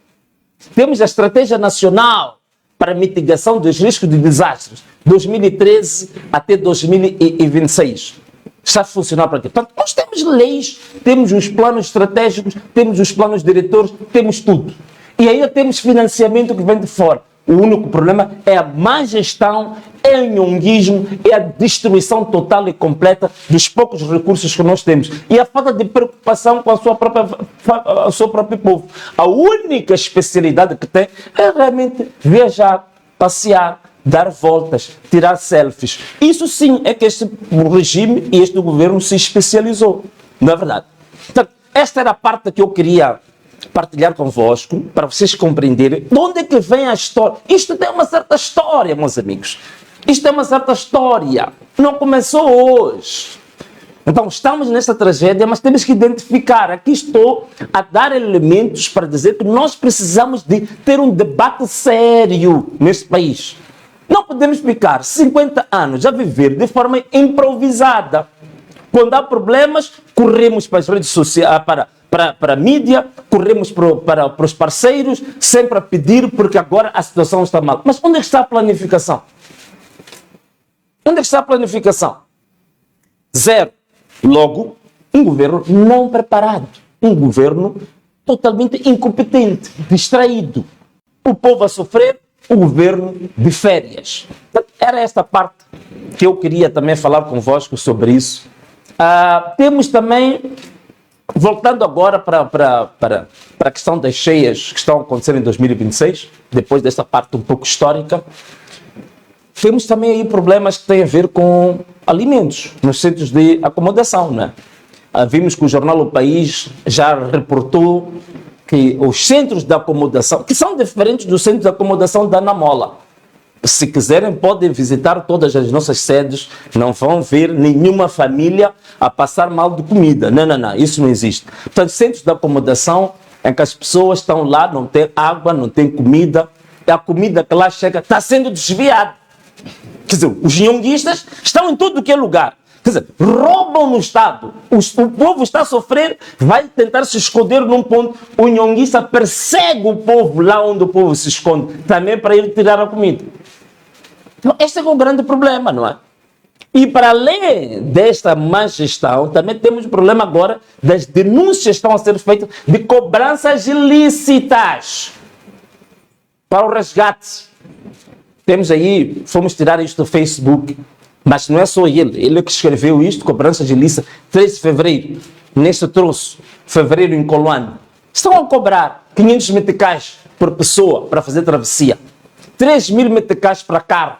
Temos a Estratégia Nacional para Mitigação dos Riscos de Desastres, 2013 até 2026. Está a funcionar para quê? Portanto, nós temos leis, temos os planos estratégicos, temos os planos diretores, temos tudo. E ainda temos financiamento que vem de fora. O único problema é a má gestão, é o nhonguismo, é a destruição total e completa dos poucos recursos que nós temos. E a falta de preocupação com o seu próprio povo. A única especialidade que tem é realmente viajar, passear, dar voltas, tirar selfies. Isso sim é que este regime e este governo se especializou. Não é verdade? Então, esta era a parte que eu queria partilhar convosco, para vocês compreenderem de onde é que vem a história. Isto tem uma certa história, meus amigos. Isto é uma certa história. Não começou hoje. Então, estamos nessa tragédia, mas temos que identificar. Aqui estou a dar elementos para dizer que nós precisamos de ter um debate sério neste país. Não podemos ficar 50 anos a viver de forma improvisada. Quando há problemas, corremos para as redes sociais, para a mídia, corremos para os parceiros, sempre a pedir, porque agora a situação está mal. Mas onde é que está a planificação? Onde é que está a planificação? Zero. Logo, um governo não preparado. Um governo totalmente incompetente, distraído. O povo a sofrer, o governo de férias. Era esta parte que eu queria também falar convosco sobre isso. Temos também, voltando agora para a questão das cheias que estão acontecendo em 2026, depois desta parte um pouco histórica, temos também aí problemas que têm a ver com alimentos nos centros de acomodação, né? Vimos que o jornal O País já reportou que os centros de acomodação, que são diferentes dos centros de acomodação da Namola, se quiserem podem visitar todas as nossas sedes, não vão ver nenhuma família a passar mal de comida. Não, isso não existe. Portanto, centros de acomodação em que as pessoas estão lá, não tem água, não tem comida, e a comida que lá chega está sendo desviada. Quer dizer, os nhonguistas estão em tudo que é lugar. Quer dizer, roubam no Estado. O povo está a sofrer, vai tentar se esconder num ponto. O nhonguista persegue o povo lá onde o povo se esconde, também para ele tirar a comida. Então, este é o grande problema, não é? E para além desta má gestão, também temos o problema agora das denúncias que estão a ser feitas de cobranças ilícitas para o resgate. Temos aí, fomos tirar isto do Facebook, mas não é só ele que escreveu isto, cobranças ilícitas, 13 de fevereiro, neste troço, fevereiro em Coloane. Estão a cobrar 500 meticais por pessoa para fazer travessia, 3.000 meticais para carro.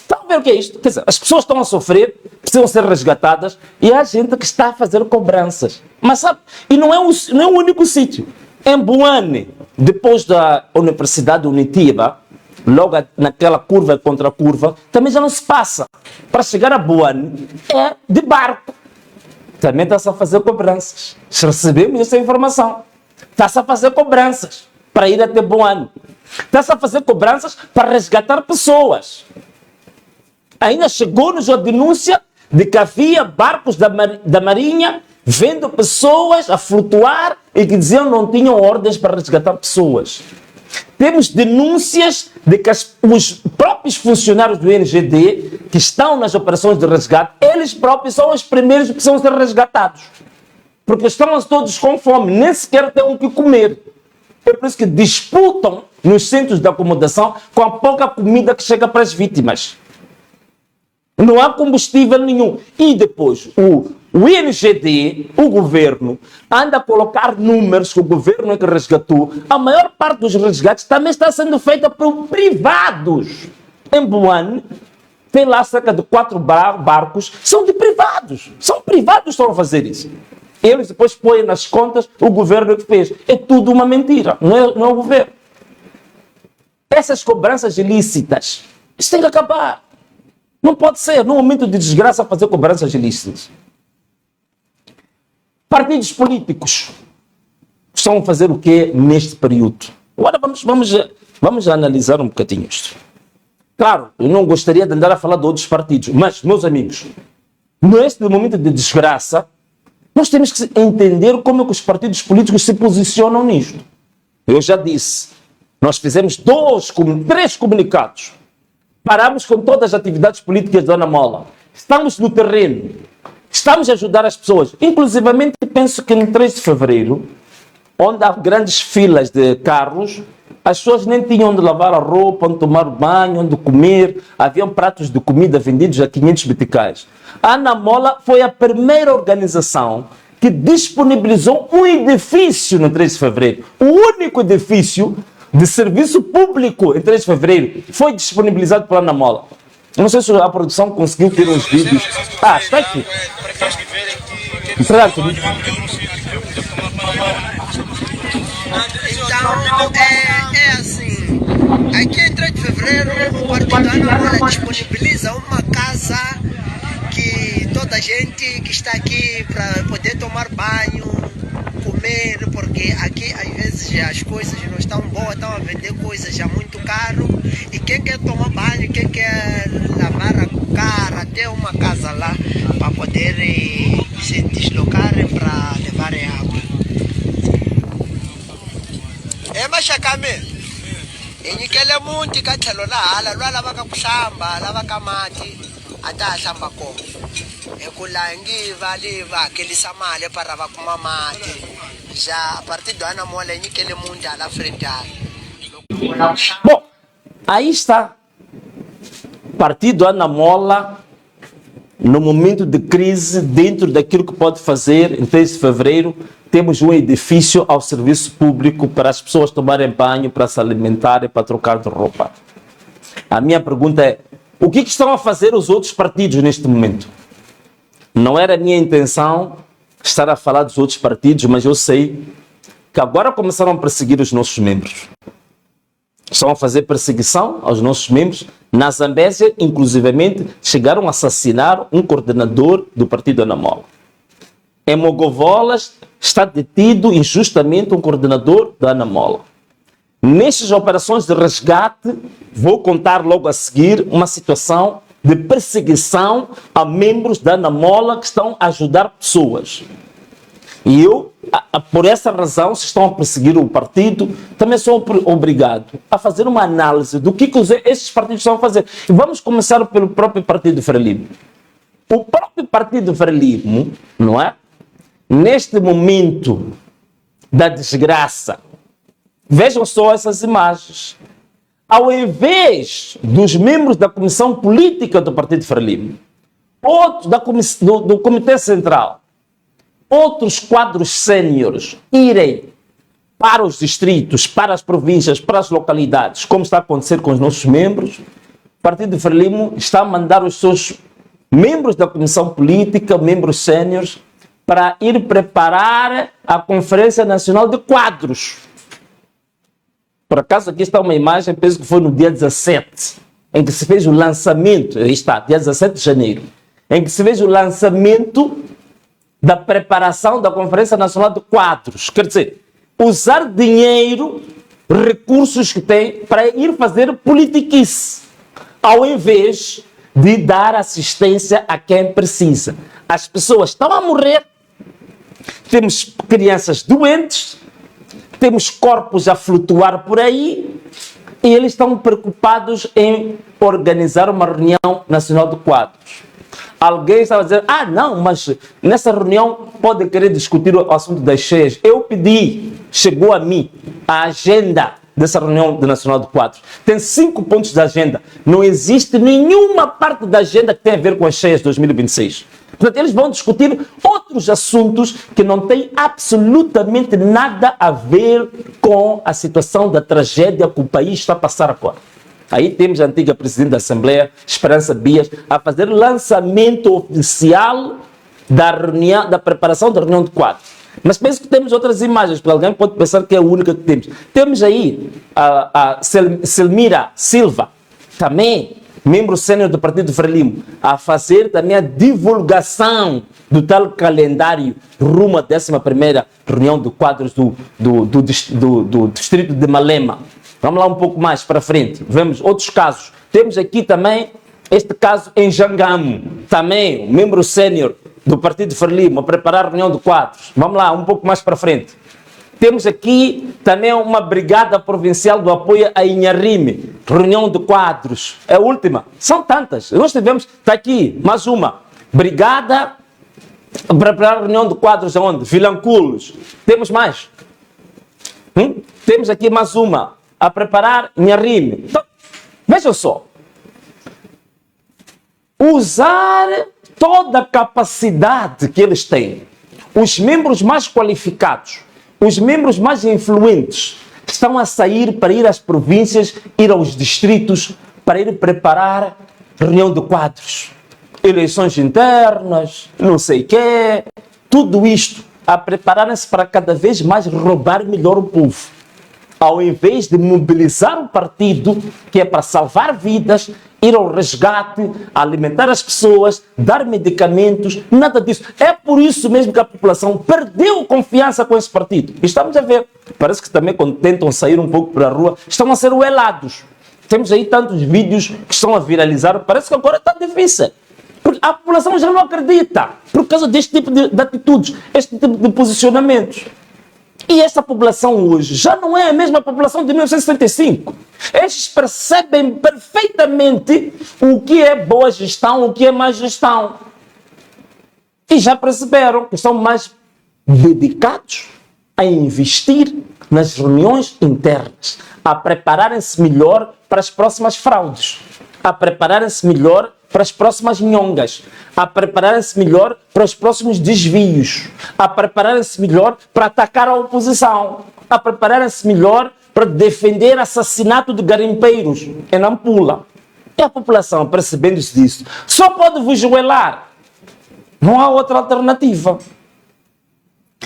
Estão a ver o que é isto? Quer dizer, as pessoas estão a sofrer, precisam ser resgatadas, e há gente que está a fazer cobranças. Mas sabe, e não é o único sítio. Em Buane, depois da Universidade de Unitiba, logo naquela curva contra curva, também já não se passa. Para chegar a Buane é de barco. Também está-se a fazer cobranças. Recebemos essa informação. Está-se a fazer cobranças para ir até Buane. Está-se a fazer cobranças para resgatar pessoas. Ainda chegou-nos a denúncia de que havia barcos da Marinha vendo pessoas a flutuar e que diziam que não tinham ordens para resgatar pessoas. Temos denúncias de que os próprios funcionários do NGD que estão nas operações de resgate, eles próprios são os primeiros que precisam ser resgatados. Porque estão todos com fome, nem sequer têm o que comer. É por isso que disputam nos centros de acomodação com a pouca comida que chega para as vítimas. Não há combustível nenhum. E depois, o INGD, o governo, anda a colocar números que o governo é que resgatou. A maior parte dos resgates também está sendo feita por privados. Em Buane, tem lá cerca de 4 barcos, são de privados. São privados que estão a fazer isso. Eles depois põem nas contas o governo que fez. É tudo uma mentira, não é o governo. Essas cobranças ilícitas, isso tem que acabar. Não pode ser, num momento de desgraça, fazer cobranças ilícitas. Partidos políticos estão a fazer o quê neste período? Agora vamos analisar um bocadinho isto. Claro, eu não gostaria de andar a falar de outros partidos, mas, meus amigos, neste momento de desgraça, nós temos que entender como é que os partidos políticos se posicionam nisto. Eu já disse, nós fizemos 3 comunicados. Paramos com todas as atividades políticas da Ana Mola. Estamos no terreno. Estamos a ajudar as pessoas. Inclusivamente, penso que no 3 de fevereiro, onde há grandes filas de carros, as pessoas nem tinham onde lavar a roupa, onde tomar banho, onde comer. Haviam pratos de comida vendidos a 500 meticais. A Ana Mola foi a primeira organização que disponibilizou um edifício no 3 de fevereiro. O único edifício de serviço público em 3 de fevereiro foi disponibilizado pela Ana Mola. Eu não sei se a produção conseguiu ter uns vídeos. Está aqui. é assim. Aqui em 3 de fevereiro, o Partido Anamola disponibiliza uma casa que toda a gente que está aqui para poder tomar banho, comer, porque aqui às vezes as coisas não estão boas, estão a vender coisas já muito caro. E quem quer tomar banho, quem quer lavar a cara, tem uma casa lá para poder se deslocarem para levarem água. É machacame. Inyikele munti ka tlhelo la hala lwa lavaka ku hlamba lavaka mati a ta ha hlamba kona hi ku langi va hakelisa mali para va kuma mati já Partido Anamola inyikele munti hala frente hala. Bom, aí está. Partido Anamola, no momento de crise, dentro daquilo que pode fazer, em 3 de fevereiro, temos um edifício ao serviço público para as pessoas tomarem banho, para se alimentarem, para trocar de roupa. A minha pergunta é, o que estão a fazer os outros partidos neste momento? Não era a minha intenção estar a falar dos outros partidos, mas eu sei que agora começaram a perseguir os nossos membros. Estão a fazer perseguição aos nossos membros. Na Zambésia, inclusivamente, chegaram a assassinar um coordenador do Partido Anamola. Em Mogovolas, está detido injustamente um coordenador da Anamola. Nestas operações de resgate, vou contar logo a seguir uma situação de perseguição a membros da Anamola que estão a ajudar pessoas. E eu, por essa razão, se estão a perseguir o partido, também sou obrigado a fazer uma análise do que esses partidos estão a fazer. E vamos começar pelo próprio Partido Frelimo. O próprio Partido Frelimo, não é? Neste momento da desgraça, vejam só essas imagens. Ao invés dos membros da Comissão Política do Partido Frelimo, outros do Comitê Central, outros quadros séniores irem para os distritos, para as províncias, para as localidades, como está a acontecer com os nossos membros, o Partido Frelimo está a mandar os seus membros da Comissão Política, membros séniores, para ir preparar a Conferência Nacional de Quadros. Por acaso aqui está uma imagem, penso que foi no dia 17, em que se fez o lançamento, aí está, dia 17 de janeiro, em que se fez o lançamento da preparação da Conferência Nacional de Quadros. Quer dizer, usar dinheiro, recursos que tem para ir fazer politiquice, ao invés de dar assistência a quem precisa. As pessoas estão a morrer, temos crianças doentes, temos corpos a flutuar por aí e eles estão preocupados em organizar uma reunião nacional de quadros. Alguém estava a dizer, não, mas nessa reunião pode querer discutir o assunto das cheias. Eu pedi, chegou a mim, a agenda dessa reunião nacional de quadros. Tem 5 pontos da agenda. Não existe nenhuma parte da agenda que tenha a ver com as cheias de 2026. Portanto, eles vão discutir outros assuntos que não têm absolutamente nada a ver com a situação da tragédia que o país está a passar agora. Aí temos a antiga Presidente da Assembleia, Esperança Bias, a fazer lançamento oficial da reunião, da preparação da reunião de quadros. Mas penso que temos outras imagens, porque alguém pode pensar que é a única que temos. Temos aí a Selmira Silva, também membro sênior do Partido Frelimo, a fazer também a divulgação do tal calendário rumo à 11ª reunião de quadros do distrito de Malema. Vamos lá um pouco mais para frente, vemos outros casos. Temos aqui também este caso em Jangamo, também um membro sênior do Partido Frelimo a preparar a reunião de quadros. Vamos lá um pouco mais para frente. Temos aqui também uma brigada provincial do apoio a Inharime, reunião de quadros. É a última. São tantas. Nós tivemos, está aqui, mais uma. Brigada para preparar a reunião de quadros aonde? Vilanculos. Temos mais. Temos aqui mais uma. A preparar Inharime. Então, vejam só. Usar toda a capacidade que eles têm. Os membros mais qualificados, os membros mais influentes estão a sair para ir às províncias, ir aos distritos, para ir preparar reunião de quadros, eleições internas, não sei o quê, tudo isto a prepararem-se para cada vez mais roubar melhor o povo. ao invés de mobilizar o partido, que é para salvar vidas, ir ao resgate, alimentar as pessoas, dar medicamentos, nada disso. É por isso mesmo que a população perdeu confiança com esse partido. E estamos a ver, parece que também quando tentam sair um pouco para a rua, estão a ser uelados. Temos aí tantos vídeos que estão a viralizar, parece que agora está difícil. Porque a população já não acredita, por causa deste tipo de atitudes, este tipo de posicionamentos. E essa população hoje já não é a mesma população de 1965. Eles percebem perfeitamente o que é boa gestão, o que é má gestão. E já perceberam que estão mais dedicados a investir nas reuniões internas, a prepararem-se melhor para as próximas fraudes, a prepararem-se melhor para as próximas nhongas, a prepararem-se melhor para os próximos desvios, a prepararem-se melhor para atacar a oposição, a prepararem-se melhor para defender assassinato de garimpeiros em Nampula. E a população, percebendo-se disso, só pode vos joelhar. Não há outra alternativa.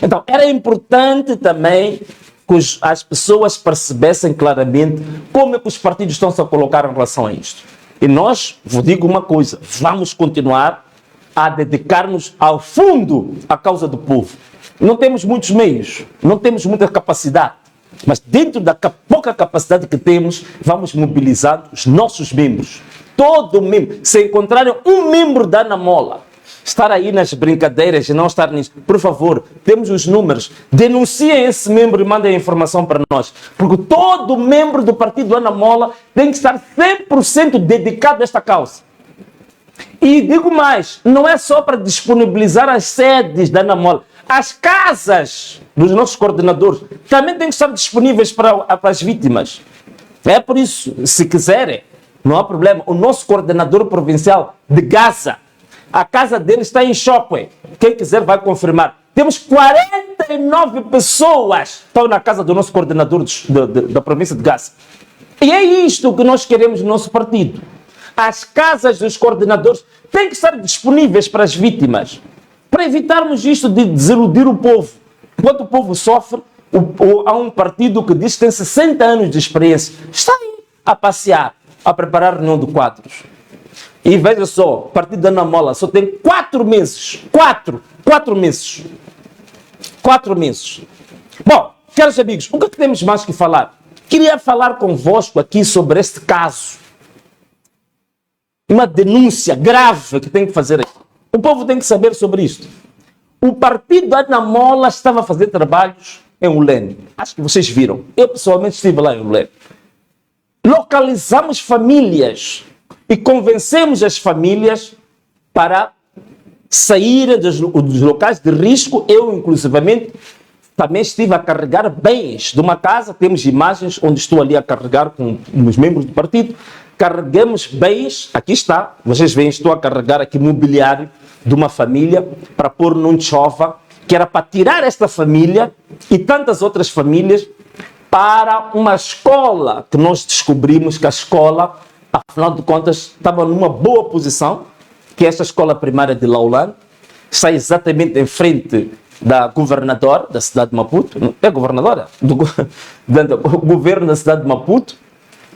Então, era importante também que as pessoas percebessem claramente como é que os partidos estão-se a colocar em relação a isto. E nós, vos digo uma coisa, vamos continuar a dedicar-nos ao fundo à causa do povo. Não temos muitos meios, não temos muita capacidade, mas dentro da pouca capacidade que temos, vamos mobilizar os nossos membros. Todo membro. Se encontrarem um membro da Ana Mola, estar aí nas brincadeiras e não estar nisso, por favor, temos os números, denunciem esse membro e mandem a informação para nós, porque todo membro do partido Ana Mola tem que estar 100% dedicado a esta causa. E digo mais, não é só para disponibilizar as sedes da Ana Mola, as casas dos nossos coordenadores também têm que estar disponíveis para as vítimas. É por isso, se quiserem, não há problema, o nosso coordenador provincial de Gaza, a casa dele está em Chocwe. Quem quiser vai confirmar. Temos 49 pessoas que estão na casa do nosso coordenador da província de Gaza. E é isto que nós queremos no nosso partido. As casas dos coordenadores têm que estar disponíveis para as vítimas. Para evitarmos isto de desiludir o povo. Enquanto o povo sofre, há um partido que diz que tem 60 anos de experiência. Está aí a passear, a preparar a reunião de quadros. E veja só, o partido da Ana Mola só tem 4 meses. 4 meses. 4 meses. Bom, caros amigos, o que temos mais que falar? Queria falar convosco aqui sobre este caso. Uma denúncia grave que tem que fazer aqui. O povo tem que saber sobre isto. O partido da Ana Mola estava a fazer trabalhos em Ulene. Acho que vocês viram. Eu pessoalmente estive lá em Ulene. Localizamos famílias e convencemos as famílias para saírem dos locais de risco. Eu, inclusivamente, também estive a carregar bens de uma casa. Temos imagens onde estou ali a carregar com os membros do partido. Carregamos bens, aqui está, vocês veem, estou a carregar aqui mobiliário de uma família para pôr num chova, que era para tirar esta família e tantas outras famílias para uma escola que nós descobrimos que a escola, afinal de contas, estava numa boa posição, que é esta escola primária de Laulan, está exatamente em frente da governadora da cidade de Maputo, é governadora? Do governo da cidade de Maputo,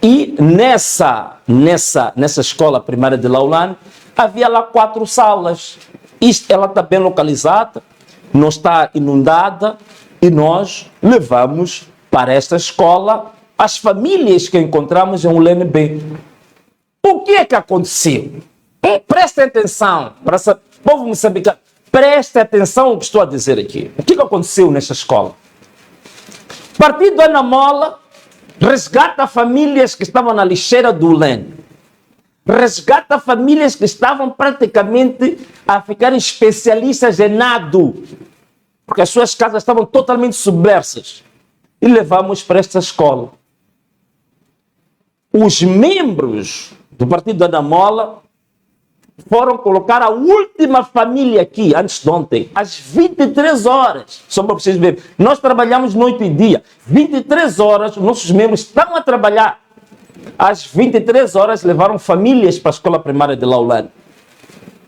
e nessa escola primária de Laulan, havia lá 4 salas. Ela está bem localizada, não está inundada, e nós levamos para esta escola as famílias que encontramos em ULNB. O que é que aconteceu? Prestem atenção, para o povo moçambicano, prestem atenção ao que estou a dizer aqui. O que aconteceu nesta escola? O partido Ana Mola resgata famílias que estavam na lixeira do ULEN. Resgata famílias que estavam praticamente a ficar especialistas em nado, porque as suas casas estavam totalmente submersas. E levamos para esta escola. Os membros do partido Ana Mola foram colocar a última família aqui, antes de ontem, às 23 horas. Só para vocês verem. Nós trabalhamos noite e dia. 23 horas, os nossos membros estão a trabalhar. Às 23 horas, levaram famílias para a escola primária de Laulan,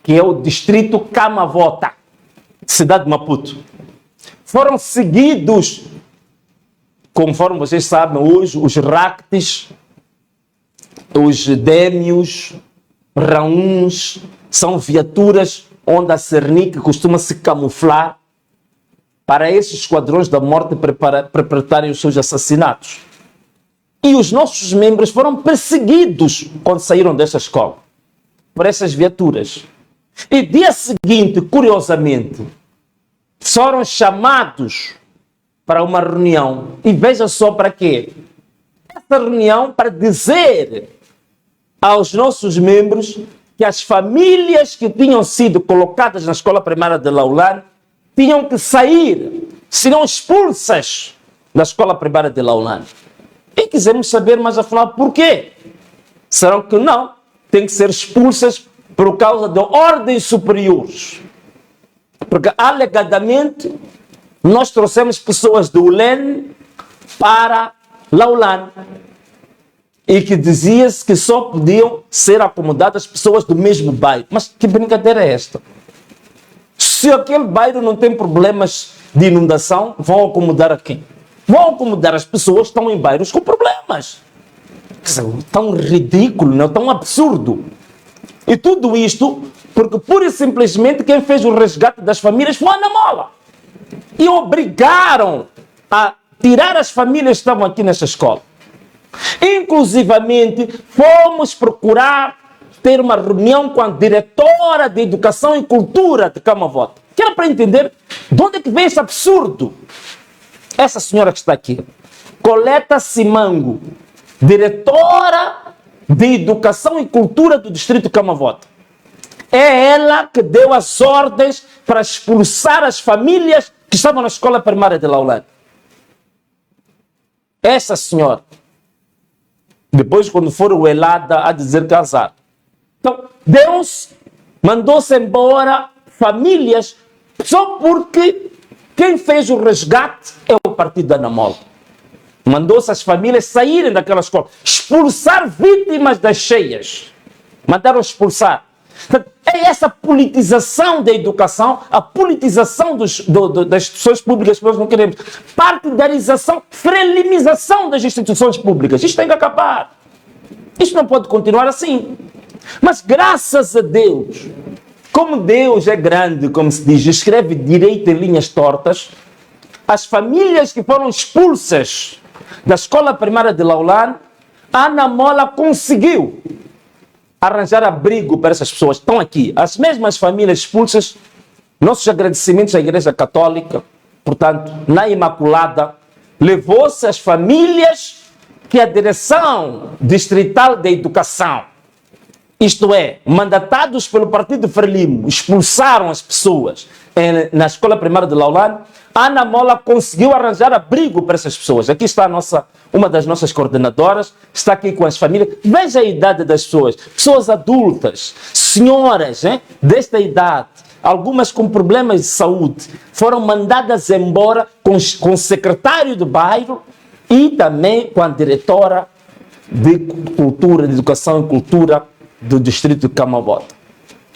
que é o distrito Camavota, cidade de Maputo. Foram seguidos conforme vocês sabem, hoje os ractes, os démios, raúns, são viaturas onde a Cernic costuma se camuflar para esses esquadrões da morte perpetrarem os seus assassinatos. E os nossos membros foram perseguidos quando saíram dessa escola, por essas viaturas. E dia seguinte, curiosamente, foram chamados para uma reunião. E veja só para quê. Essa reunião para dizer aos nossos membros que as famílias que tinham sido colocadas na escola primária de Laulan tinham que sair, serão expulsas da escola primária de Laulan. E quisemos saber, mas afinal, por quê? Serão que não, têm que ser expulsas por causa de ordens superiores. Porque, alegadamente, nós trouxemos pessoas do ULEN para Laulan. E que dizia-se que só podiam ser acomodadas pessoas do mesmo bairro. Mas que brincadeira é esta? Se aquele bairro não tem problemas de inundação, vão acomodar a quem? Vão acomodar as pessoas que estão em bairros com problemas. Tão ridículo, não? Tão absurdo. E tudo isto porque pura e simplesmente quem fez o resgate das famílias foi a Ana Mola. E obrigaram a tirar as famílias que estavam aqui nessa escola. Inclusivamente, fomos procurar ter uma reunião com a diretora de Educação e Cultura de Camavota, que era para entender de onde é que vem esse absurdo. Essa senhora que está aqui, Coleta Simango, diretora de Educação e Cultura do Distrito de Camavota. É ela que deu as ordens para expulsar as famílias que estavam na escola primária de Laulan. Essa senhora. Depois, quando for o Elada a dizer casar. Então, Deus mandou-se embora famílias só porque quem fez o resgate é o partido da Ana Mola. Mandou-se as famílias saírem daquela escola, expulsar vítimas das cheias. Mandaram expulsar. É essa politização da educação, a politização das instituições públicas que nós não queremos. Partidarização, frelimização das instituições públicas. Isto tem que acabar. Isto não pode continuar assim. Mas graças a Deus, como Deus é grande, como se diz, escreve direito em linhas tortas, as famílias que foram expulsas da escola primária de Laulan, a Ana Mola conseguiu arranjar abrigo para essas pessoas. Estão aqui. As mesmas famílias expulsas, nossos agradecimentos à Igreja Católica, portanto, na Imaculada, levou-se as famílias que a Direção Distrital da Educação, isto é, mandatados pelo Partido Frelimo, expulsaram as pessoas na escola primária de Laulan. A Ana Mola conseguiu arranjar abrigo para essas pessoas. Aqui está uma das nossas coordenadoras, está aqui com as famílias. Veja a idade das pessoas. Pessoas adultas, senhoras desta idade, algumas com problemas de saúde, foram mandadas embora com o secretário do bairro e também com a diretora de Cultura, de Educação e Cultura do Distrito de Camavota.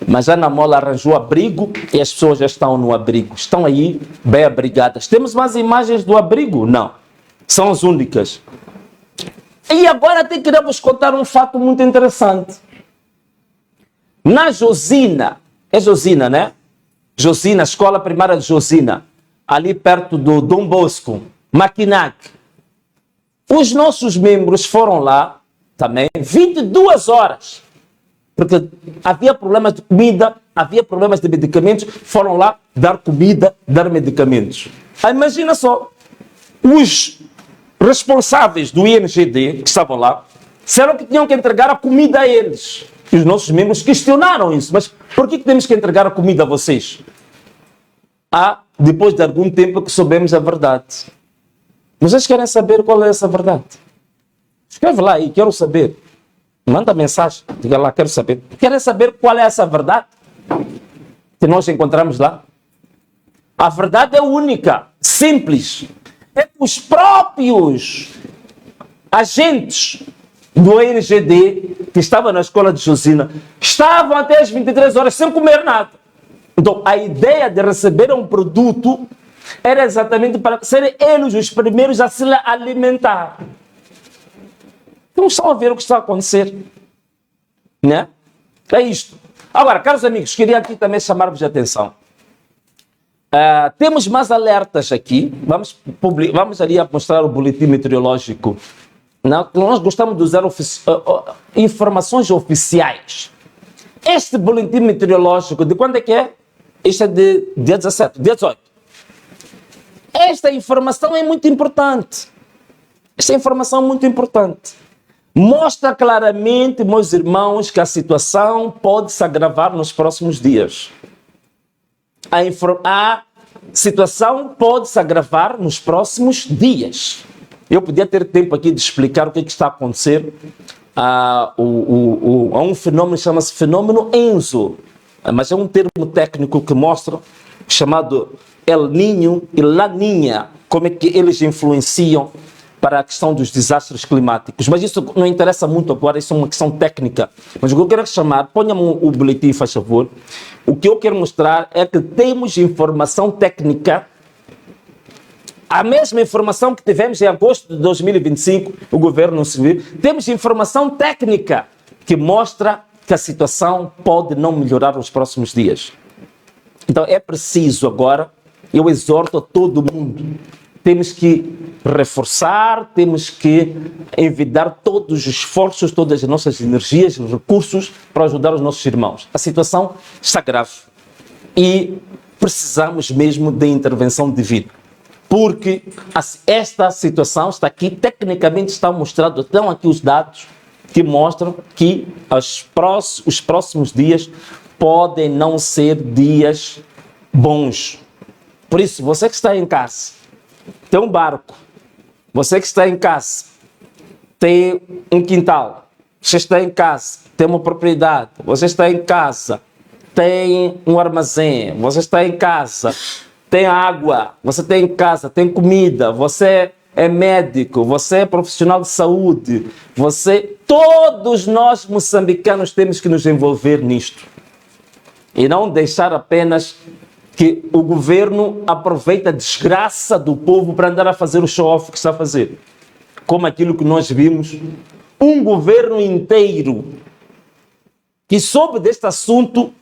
Mas a Ana Mola arranjou abrigo e as pessoas já estão no abrigo. Estão aí bem abrigadas. Temos mais imagens do abrigo? Não. São as únicas. E agora até queremos contar um fato muito interessante. Na Josina, é Josina, né? Josina, escola primária de Josina, ali perto do Dom Bosco, Maquinac. Os nossos membros foram lá também 22 horas. Porque havia problemas de comida, havia problemas de medicamentos, foram lá dar comida, dar medicamentos. Aí imagina só, os responsáveis do INGD, que estavam lá, disseram que tinham que entregar a comida a eles. E os nossos membros questionaram isso. Mas por que temos que entregar a comida a vocês? Depois de algum tempo que soubemos a verdade. Vocês querem saber qual é essa verdade? Escreve lá aí, quero saber. Manda mensagem, diga lá, quero saber. Querem saber qual é essa verdade que nós encontramos lá? A verdade é única, simples. É que os próprios agentes do INGD que estavam na escola de Josina estavam até as 23 horas sem comer nada. Então, a ideia de receber um produto era exatamente para serem eles os primeiros a se alimentar. Não estão a ver o que está a acontecer, né? É isto. Agora, caros amigos, queria aqui também chamar-vos a atenção. Temos mais alertas aqui. Vamos ali a mostrar o boletim meteorológico. Não? Nós gostamos de usar informações oficiais. Este boletim meteorológico, de quando é que é? Este é de dia 17, dia 18. Esta informação é muito importante. Esta informação é muito importante. Mostra claramente, meus irmãos, que a situação pode se agravar nos próximos dias. A situação pode se agravar nos próximos dias. Eu podia ter tempo aqui de explicar o que está a acontecer. Há um fenômeno que chama-se fenômeno Enzo, mas é um termo técnico que mostra, chamado El Niño e La Niña, como é que eles influenciam para a questão dos desastres climáticos. Mas isso não interessa muito agora, isso é uma questão técnica. Mas o que eu quero chamar, ponha-me o boletim, faz favor. O que eu quero mostrar é que temos informação técnica, a mesma informação que tivemos em agosto de 2025, o governo civil, temos informação técnica que mostra que a situação pode não melhorar nos próximos dias. Então é preciso agora, eu exorto a todo mundo, temos que reforçar, temos que envidar todos os esforços, todas as nossas energias, recursos para ajudar os nossos irmãos. A situação está grave e precisamos mesmo de intervenção divina. Porque esta situação está aqui, tecnicamente está mostrado, estão aqui os dados que mostram que os próximos dias podem não ser dias bons. Por isso, você que está em casa, tem um barco, você que está em casa, tem um quintal, você está em casa, tem uma propriedade, você está em casa, tem um armazém, você está em casa, tem água, você tem em casa, tem comida, você é médico, você é profissional de saúde, todos nós moçambicanos temos que nos envolver nisto. E não deixar apenas que o governo aproveita a desgraça do povo para andar a fazer o show-off que está a fazer. Como aquilo que nós vimos, um governo inteiro que soube deste assunto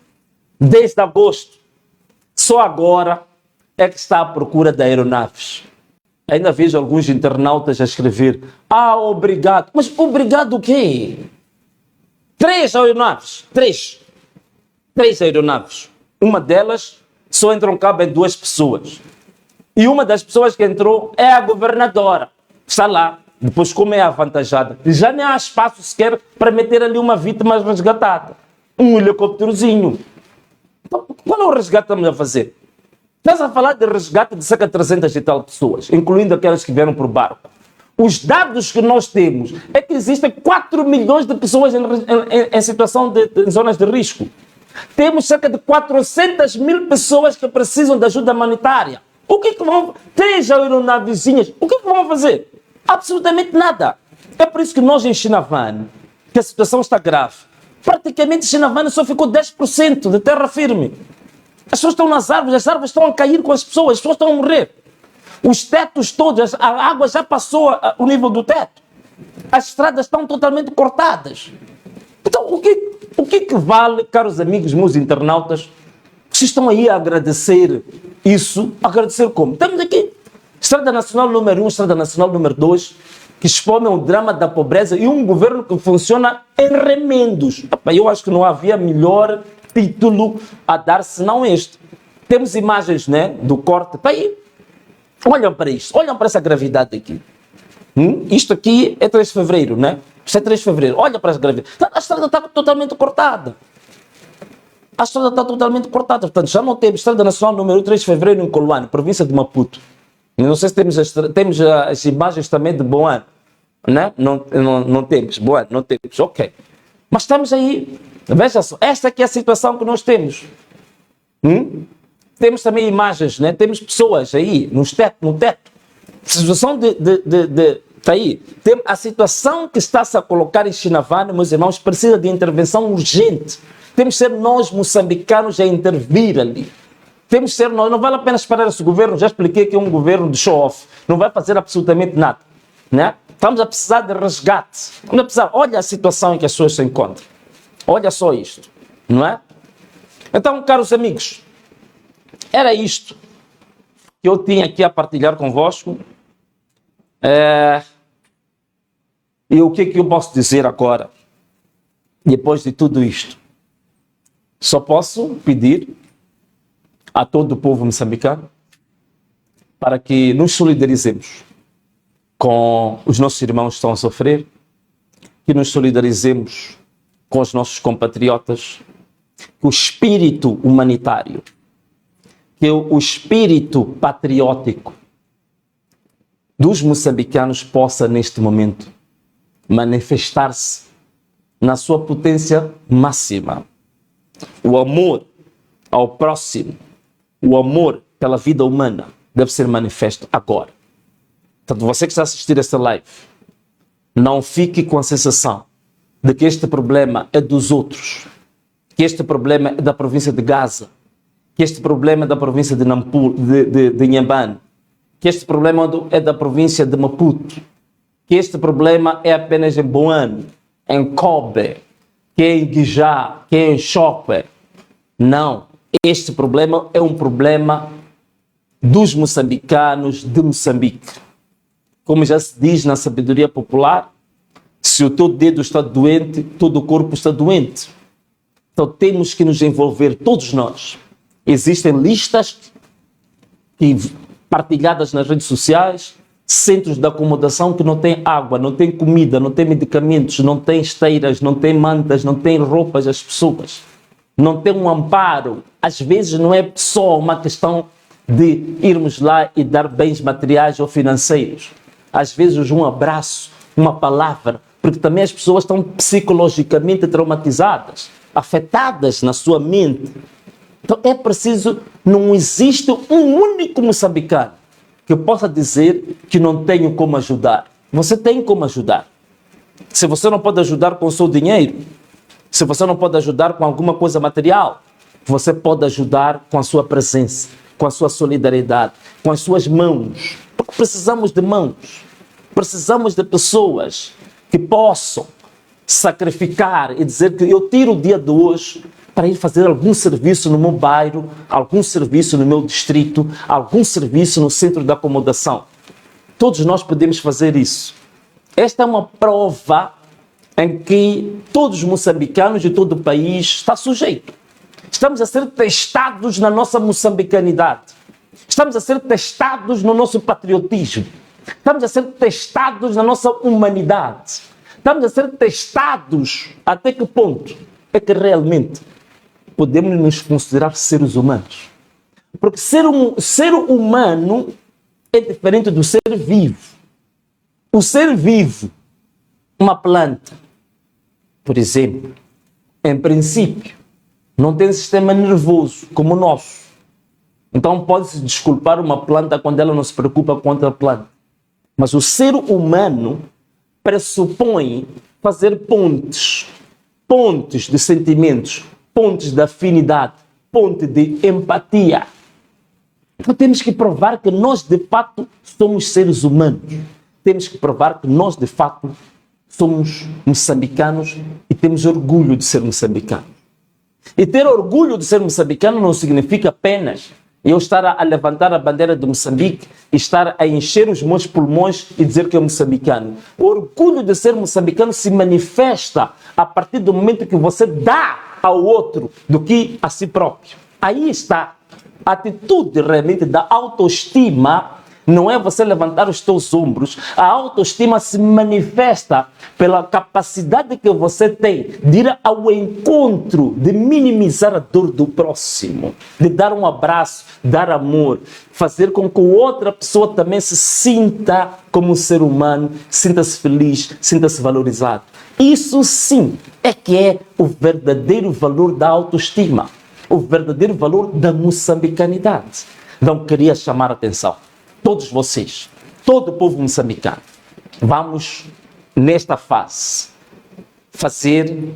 desde agosto. Só agora é que está à procura de aeronaves. Ainda vejo alguns internautas a escrever: obrigado. Mas obrigado o quê? 3 aeronaves. 3 aeronaves. Uma delas só entram cabe 2 pessoas. E uma das pessoas que entrou é a governadora. Está lá. Depois, como é avantajada, já nem há espaço sequer para meter ali uma vítima resgatada. Um helicópterozinho. Então, qual é o resgate que estamos a fazer? Estás a falar de resgate de cerca de 300 e tal pessoas, incluindo aquelas que vieram por barco. Os dados que nós temos é que existem 4 milhões de pessoas em situação em zonas de risco. Temos cerca de 400 mil pessoas que precisam de ajuda humanitária. O que vão... 3 aeronavezinhas, o que vão fazer? Absolutamente nada. É por isso que nós em Chinavane, que a situação está grave, praticamente Chinavane só ficou 10% de terra firme. As pessoas estão nas árvores, as árvores estão a cair com as pessoas estão a morrer. Os tetos todos, a água já passou o nível do teto. As estradas estão totalmente cortadas. Então, o que vale, caros amigos, meus internautas, vocês estão aí a agradecer isso? Agradecer como? Temos aqui Estrada Nacional número 1, Estrada Nacional número 2, que expõem o drama da pobreza e um governo que funciona em remendos. Eu acho que não havia melhor título a dar senão este. Temos imagens, né, do corte. Está aí. Olham para isto. Olham para essa gravidade aqui. Isto aqui é 3 de fevereiro, né? Isto é 3 de fevereiro. Olha para essa gravidade. A estrada está totalmente cortada. A estrada está totalmente cortada. Portanto, já não temos Estrada Nacional número 3 de fevereiro em Coluane, província de Maputo. Não sei se temos as imagens também de Boane, né? Não temos. Boane, não temos. Ok. Mas estamos aí. Veja só. Esta aqui é a situação que nós temos. Temos também imagens, né? Temos pessoas aí no teto. A situação está aí. A situação que está-se a colocar em Chinavane, meus irmãos, precisa de intervenção urgente. Temos que ser nós, moçambicanos, a intervir ali. Temos que ser nós, não vale a pena esperar esse governo, já expliquei que é um governo de show-off, não vai fazer absolutamente nada, né? Estamos a precisar de resgate, estamos a precisar, olha a situação em que as pessoas se encontram, olha só isto, não é? Então, caros amigos, era isto que eu tinha aqui a partilhar convosco, e o que é que eu posso dizer agora, depois de tudo isto? Só posso pedir a todo o povo moçambicano para que nos solidarizemos com os nossos irmãos que estão a sofrer, que nos solidarizemos com os nossos compatriotas, que o espírito humanitário, que o espírito patriótico dos moçambicanos possa, neste momento, manifestar-se na sua potência máxima. O amor ao próximo, o amor pela vida humana deve ser manifesto agora. Portanto, você que está a assistir esta live, não fique com a sensação de que este problema é dos outros, que este problema é da província de Gaza, que este problema é da província de Inhambane, que este problema é da província de Maputo, que este problema é apenas em Boane, em Kobe, que é em Guijá, que é em Chopper. Não, este problema é um problema dos moçambicanos de Moçambique. Como já se diz na sabedoria popular, se o teu dedo está doente, todo o corpo está doente. Então temos que nos envolver, todos nós. Existem listas partilhadas nas redes sociais, centros de acomodação que não têm água, não têm comida, não têm medicamentos, não têm esteiras, não têm mantas, não têm roupas às pessoas, não têm um amparo. Às vezes não é só uma questão de irmos lá e dar bens materiais ou financeiros. Às vezes um abraço, uma palavra, porque também as pessoas estão psicologicamente traumatizadas, afetadas na sua mente. Então é preciso, não existe um único moçambicano que possa dizer que não tenho como ajudar. Você tem como ajudar. Se você não pode ajudar com o seu dinheiro, se você não pode ajudar com alguma coisa material, você pode ajudar com a sua presença, com a sua solidariedade, com as suas mãos. Porque precisamos de mãos. Precisamos de pessoas que possam sacrificar e dizer que eu tiro o dia de hoje para ir fazer algum serviço no meu bairro, algum serviço no meu distrito, algum serviço no centro de acomodação. Todos nós podemos fazer isso. Esta é uma prova em que todos os moçambicanos de todo o país estão sujeitos. Estamos a ser testados na nossa moçambicanidade. Estamos a ser testados no nosso patriotismo. Estamos a ser testados na nossa humanidade. Estamos a ser testados até que ponto é que realmente podemos nos considerar seres humanos. Porque ser humano é diferente do ser vivo. O ser vivo, uma planta, por exemplo, em princípio, não tem sistema nervoso como o nosso. Então pode-se desculpar uma planta quando ela não se preocupa com outra planta. Mas o ser humano pressupõe fazer pontes de sentimentos, pontes de afinidade, ponte de empatia. Então temos que provar que nós de fato somos seres humanos. Temos que provar que nós de fato somos moçambicanos e temos orgulho de ser moçambicanos. E ter orgulho de ser moçambicano não significa apenas eu estar a levantar a bandeira de Moçambique e estar a encher os meus pulmões e dizer que é moçambicano. O orgulho de ser moçambicano se manifesta a partir do momento que você dá ao outro do que a si próprio. Aí está a atitude realmente da autoestima. Não é você levantar os teus ombros. A autoestima se manifesta pela capacidade que você tem de ir ao encontro, de minimizar a dor do próximo, de dar um abraço, dar amor, fazer com que outra pessoa também se sinta como um ser humano, sinta-se feliz, sinta-se valorizado. Isso sim é que é o verdadeiro valor da autoestima, o verdadeiro valor da moçambicanidade. Então queria chamar a atenção. Todos vocês, todo o povo moçambicano, vamos, nesta fase, fazer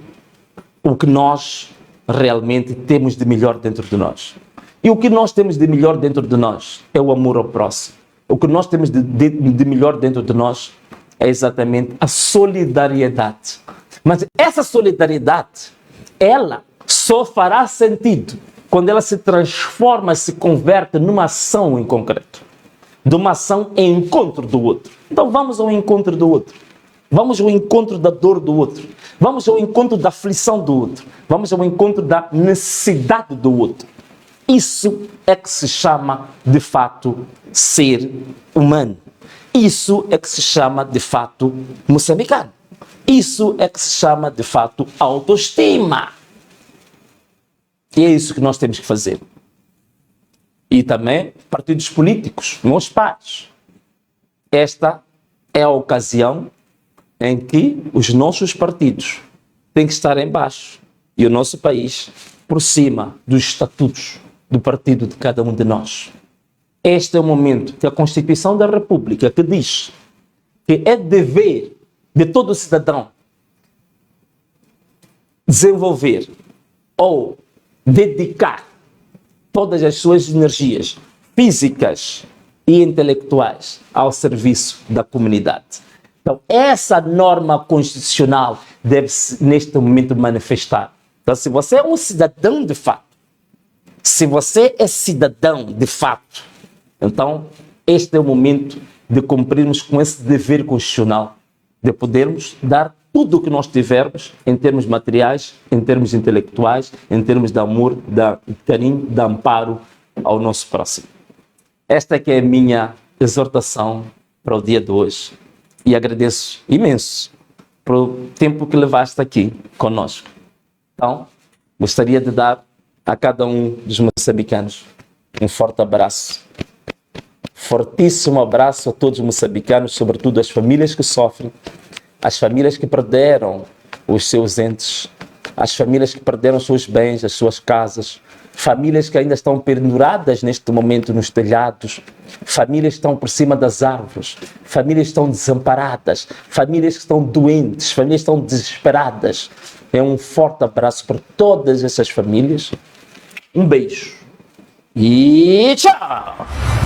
o que nós realmente temos de melhor dentro de nós. E o que nós temos de melhor dentro de nós é o amor ao próximo. O que nós temos de melhor dentro de nós é exatamente a solidariedade. Mas essa solidariedade, ela só fará sentido quando ela se transforma, se converte numa ação em concreto. De uma ação em encontro do outro. Então vamos ao encontro do outro. Vamos ao encontro da dor do outro. Vamos ao encontro da aflição do outro. Vamos ao encontro da necessidade do outro. Isso é que se chama, de fato, ser humano. Isso é que se chama, de fato, moçambicano. Isso é que se chama, de fato, autoestima. E é isso que nós temos que fazer. E também partidos políticos, meus pais. Esta é a ocasião em que os nossos partidos têm que estar em baixo e o nosso país por cima dos estatutos do partido de cada um de nós. Este é o momento que a Constituição da República, que diz que é dever de todo cidadão desenvolver ou dedicar todas as suas energias físicas e intelectuais ao serviço da comunidade. Então, essa norma constitucional deve-se, neste momento, manifestar. Então, se você é um cidadão de fato, se você é cidadão de fato, então, este é o momento de cumprirmos com esse dever constitucional, de podermos dar tudo o que nós tivermos em termos materiais, em termos intelectuais, em termos de amor, de carinho, de amparo ao nosso próximo. Esta é que é a minha exortação para o dia de hoje. E agradeço imenso pelo tempo que levaste aqui conosco. Então, gostaria de dar a cada um dos moçambicanos um forte abraço. Fortíssimo abraço a todos os moçambicanos, sobretudo as famílias que sofrem, as famílias que perderam os seus entes, as famílias que perderam os seus bens, as suas casas, famílias que ainda estão penduradas neste momento nos telhados, famílias que estão por cima das árvores, famílias que estão desamparadas, famílias que estão doentes, famílias que estão desesperadas. É um forte abraço para todas essas famílias. Um beijo e tchau!